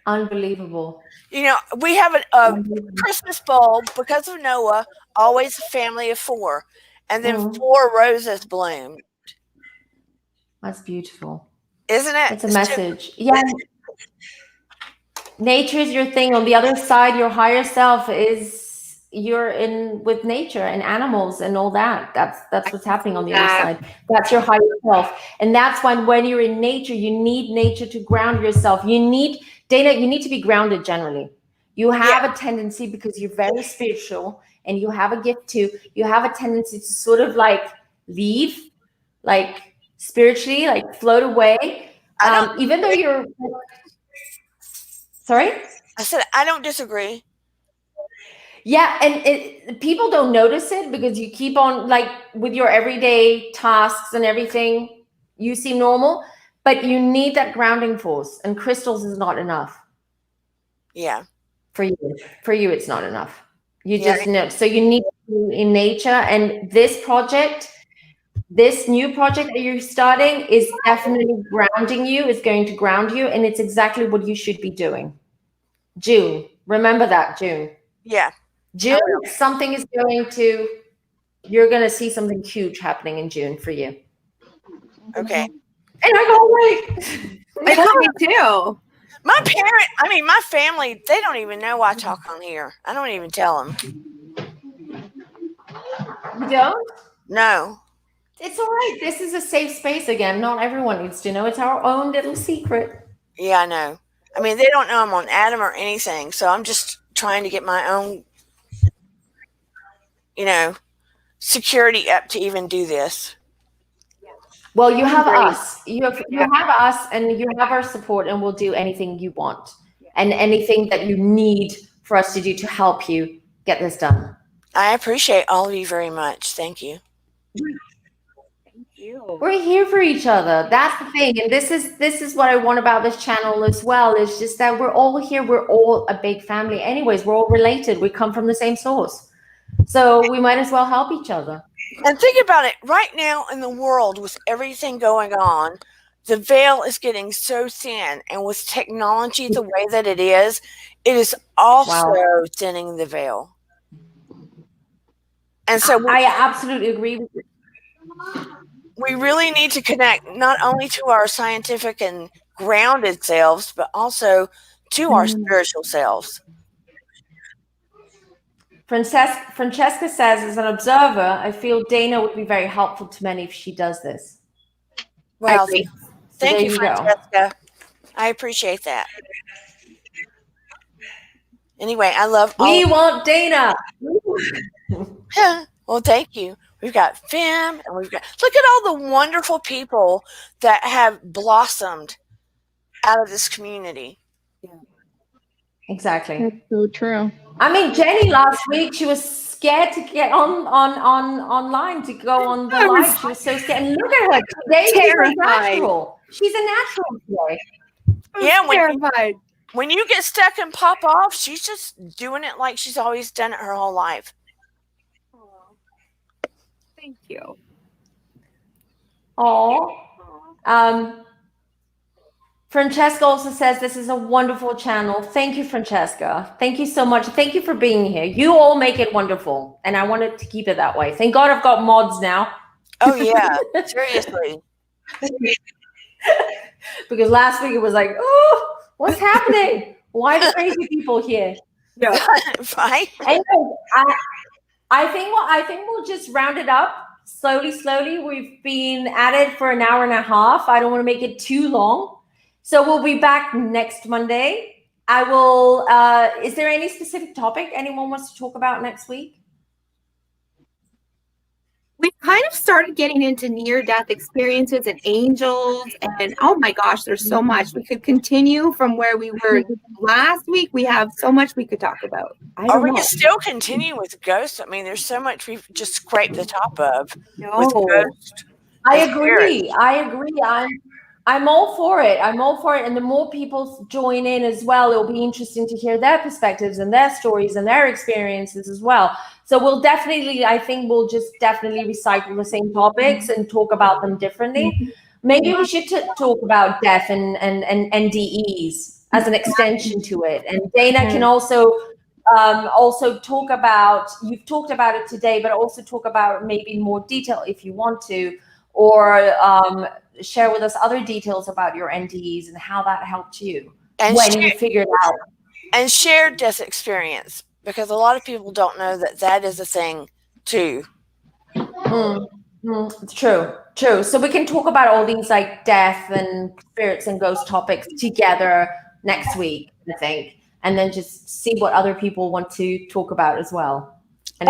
Unbelievable. You know, we have a Christmas bulb because of Noah, always a family of 4. And then 4 roses bloom. That's beautiful. Isn't it? It's a message. Yeah. Nature is your thing. On the other side, your higher self is you're in with nature and animals and all that. That's what's happening on the other side. That's your higher self. And that's when you're in nature, you need nature to ground yourself. You need, Dana, you need to be grounded generally. You have a tendency, because you're very spiritual and you have a gift too, you have a tendency to sort of like leave, like spiritually, like float away. Even though you're, sorry? I said, I don't disagree. Yeah, and people don't notice it because you keep on, like, with your everyday tasks and everything, you seem normal, but you need that grounding force, and crystals is not enough. Yeah. For you, it's not enough. You just know. So you need to be in nature, and this project, this new project that you're starting is definitely grounding you, is going to ground you, and it's exactly what you should be doing. June. Remember that, June. Yeah. June, something is going to, you're going to see something huge happening in June for you. Okay. And I go, wait. I know, me too. My family, they don't even know I talk on here. I don't even tell them. You don't? No. It's all right. This is a safe space again. Not everyone needs to know. It's our own little secret. Yeah, I know. I mean, they don't know I'm on Adam or anything, so I'm just trying to get my own, security up to even do this. Well, you have us. You have us, and you have our support, and we'll do anything you want and anything that you need for us to do to help you get this done. I appreciate all of you very much. Thank you. Thank you. We're here for each other. That's the thing. And this is what I want about this channel as well. It's just that we're all here. We're all a big family. Anyways, we're all related. We come from the same source. So we might as well help each other. And think about it. Right now in the world, with everything going on, the veil is getting so thin. And with technology the way that it is also thinning the veil. And so I absolutely agree with you. We really need to connect not only to our scientific and grounded selves, but also to our spiritual selves. Francesca says, as an observer, I feel Dana would be very helpful to many if she does this. Well, thank you, Francesca. I appreciate that. Anyway, I love We want Dana. Well, thank you. We've got Fim, and look at all the wonderful people that have blossomed out of this community. Exactly. That's so true. I mean, Jenny last week, she was scared to get online to go on the live. She was so scared. And look at her today. She's a natural. She's a natural today. Yeah, terrified. When you get stuck and pop off, she's just doing it like she's always done it her whole life. Thank you. Francesca also says this is a wonderful channel. Thank you, Francesca. Thank you so much. Thank you for being here. You all make it wonderful, and I wanted to keep it that way. Thank God I've got mods now. Oh yeah, seriously. Because last week it was like, oh, what's happening? Why are crazy people here? Yeah. Right. Anyway, I think we'll just round it up slowly. We've been at it for an hour and a half. I don't want to make it too long. So we'll be back next Monday. I will, is there any specific topic anyone wants to talk about next week? we've kind of started getting into near-death experiences and angels, and oh my gosh, there's so much. We could continue from where we were last week. We have so much we could talk about. I Or don't we know. can still continue with ghosts. I mean, there's so much we've just scraped the top of No. with ghosts. I and agree. spirits. I agree. I'm all for it. I'm all for it. And the more people join in as well, it'll be interesting to hear their perspectives and their stories and their experiences as well. So I think we'll just definitely recycle the same topics and talk about them differently. Maybe we should talk about death and NDEs as an extension to it. And Dana can also talk about, you've talked about it today, but also talk about maybe in more detail if you want to, or share with us other details about your NDEs and how that helped you And when you figured out. And shared death experience, because a lot of people don't know that that is a thing too. True. So we can talk about all these like death and spirits and ghost topics together next week, I think, and then just see what other people want to talk about as well. And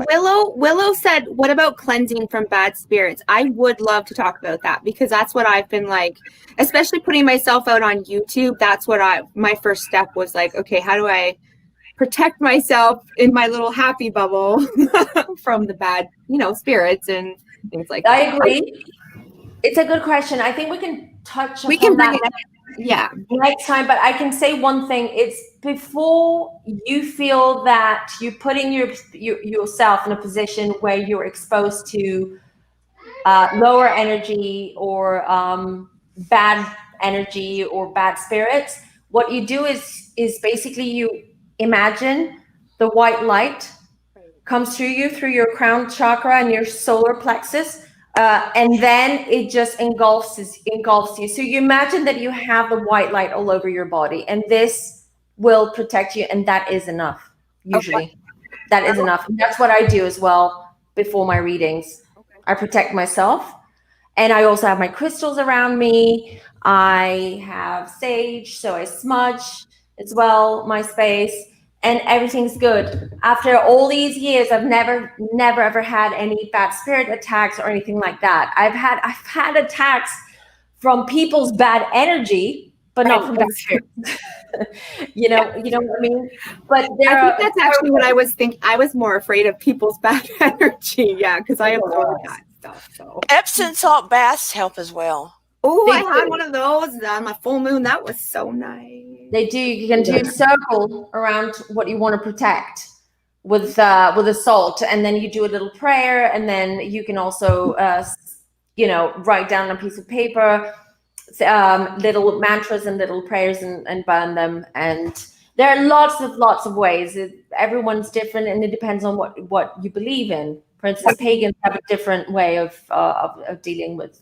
Willow said, what about cleansing from bad spirits? I would love to talk about that, because that's what I've been like, especially putting myself out on YouTube. That's what my first step was like, okay, how do I protect myself in my little happy bubble from the bad, spirits and things like that. I agree. It's a good question. I think we can touch upon that next time, but I can say one thing. It's before you feel that you're putting yourself in a position where you're exposed to lower energy or bad energy or bad spirits. What you do is basically you imagine the white light comes through you through your crown chakra and your solar plexus, and then it just engulfs you. So you imagine that you have the white light all over your body, and this will protect you, and that is enough. Usually, that is enough. And that's what I do as well before my readings. I protect myself, and I also have my crystals around me. I have sage, so I smudge as well my space, and everything's good. After all these years, I've never ever had any bad spirit attacks or anything like that. I've had attacks from people's bad energy, but not from bad spirits. you know what I mean? But I think that's actually what I was thinking. I was more afraid of people's bad energy, because I absorb that stuff. So Epsom salt baths help as well. Oh, I had one of those on my full moon. That was so nice. They do. You can do a circle around what you want to protect with a salt, and then you do a little prayer, and then you can also write down on a piece of paper little mantras and little prayers and burn them. And there are lots of ways. Everyone's different, and it depends on what you believe in. For instance, pagans have a different way of dealing with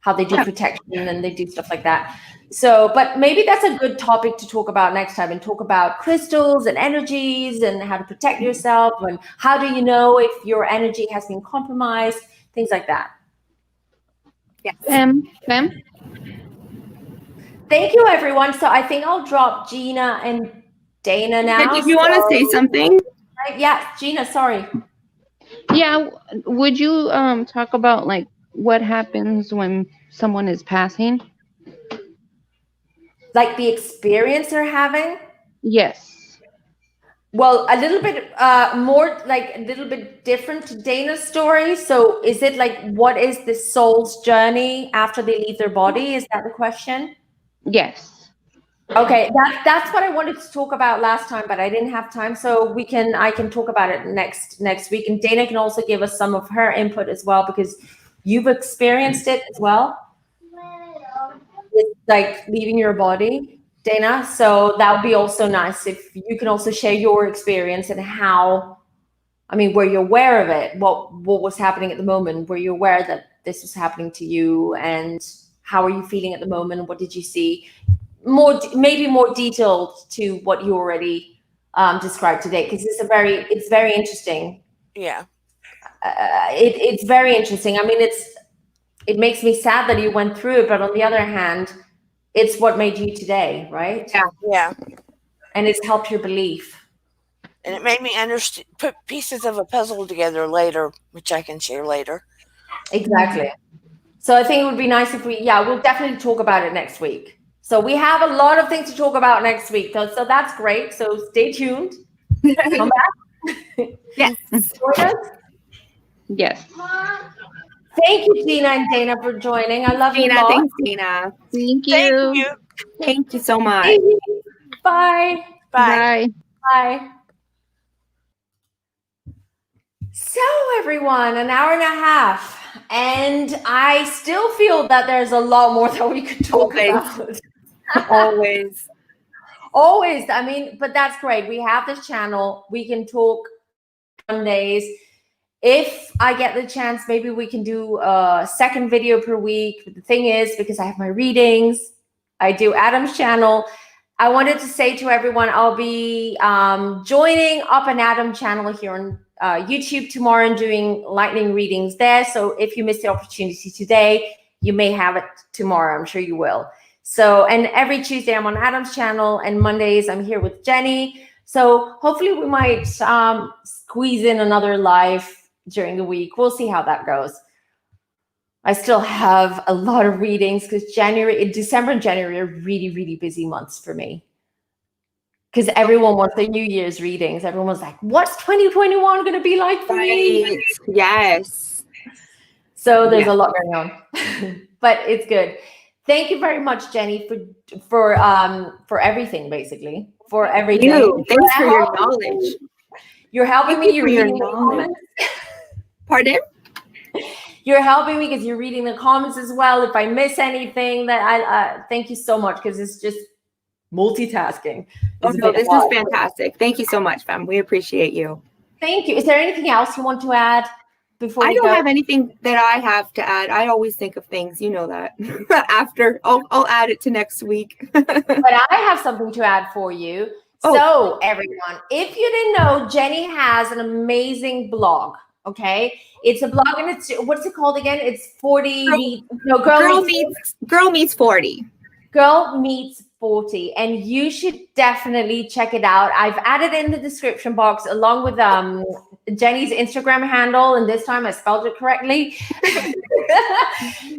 how they do protection and they do stuff like that. So, but maybe that's a good topic to talk about next time, and talk about crystals and energies and how to protect yourself, and how do you know if your energy has been compromised, things like that. Yes. Pam? Thank you, everyone. So I think I'll drop Gina and Dana now. Did you want to say something? Yeah, Gina, sorry. Yeah, would you talk about like what happens when someone is passing? Like the experience they're having? Yes. Well, a little bit more, like a little bit different to Dana's story. So is it like, what is the soul's journey after they leave their body? Is that the question? Yes. Okay, that's what I wanted to talk about last time, but I didn't have time. So I can talk about it next week. And Dana can also give us some of her input as well, because you've experienced it as well. It's like leaving your body, Dana. So that would be also nice if you can also share your experience and how, were you aware of it? What was happening at the moment? Were you aware that this was happening to you? And how are you feeling at the moment? What did you see? Maybe more detailed to what you already described today, because it's very interesting. Yeah. It's very interesting. It makes me sad that you went through it, but on the other hand, it's what made you today, right? Yeah. Yeah. And it's helped your belief. And it made me put pieces of a puzzle together later, which I can share later. Exactly. So I think it would be nice if we'll definitely talk about it next week. So we have a lot of things to talk about next week. So that's great. So stay tuned. Come back. Yes. Join us. Yes. Thank you, Gina and Dana, for joining. I love you Tina, a lot. thanks, Tina. Thank you. Thank you. Thank you so much. Bye. Bye. Bye. Bye. So everyone, an hour and a half. And I still feel that there's a lot more that we could talk about. Always. Always. I mean, but that's great. We have this channel. We can talk Mondays. If I get the chance, maybe we can do a second video per week. But the thing is, because I have my readings, I do Adam's channel. I wanted to say to everyone, I'll be joining up an Adam channel here on YouTube tomorrow and doing lightning readings there. So if you missed the opportunity today, you may have it tomorrow. I'm sure you will. So, and every Tuesday I'm on Adam's channel, and Mondays I'm here with Jenny. So hopefully we might squeeze in another live during the week. We'll see how that goes. I still have a lot of readings because December and January are really, really busy months for me. Because everyone wants their New Year's readings. Everyone's like, what's 2021 going to be like for me? Yes. So there's a lot going on, but it's good. Thank you very much, Jenny, for everything, basically. For everything. Thanks for your knowledge. You're helping me. You're reading the knowledge. comments. Pardon? You're helping me because you're reading the comments as well. If I miss anything, that I thank you so much, because it's just multitasking. Oh, no, this was fantastic. Thank you so much, fam. We appreciate you. Thank you. Is there anything else you want to add before I we don't go? have anything that I have to add. I always think of things, you know that. After, I'll add it to next week. But I have something to add for you. Oh. So, everyone, if you didn't know, Jenny has an amazing blog. Okay, it's a blog, and it's, what's it called again? It's Girl Meets 40. Girl Meets 40, and you should definitely check it out. I've added in the description box along with Jenny's Instagram handle, and this time I spelled it correctly.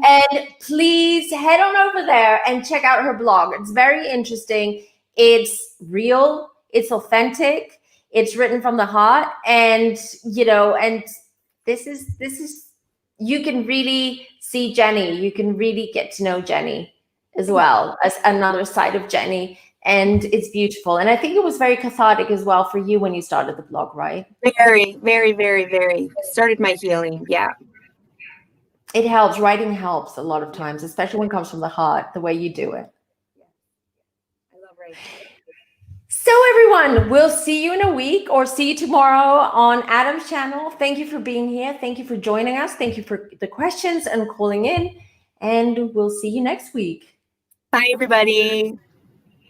And please head on over there and check out her blog. It's very interesting. It's real. It's authentic. It's written from the heart, and and this is you can really see Jenny. You can really get to know Jenny as well as another side of Jenny, and it's beautiful. And I think it was very cathartic as well for you when you started the blog, right? Very, very, very, very. Started my healing. Yeah. It helps. Writing helps a lot of times, especially when it comes from the heart, the way you do it. I love writing. So everyone, we'll see you in a week, or see you tomorrow on Adam's channel. Thank you for being here. Thank you for joining us. Thank you for the questions and calling in. And we'll see you next week. Bye, everybody.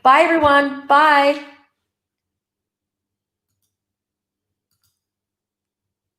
Bye, everyone. Bye.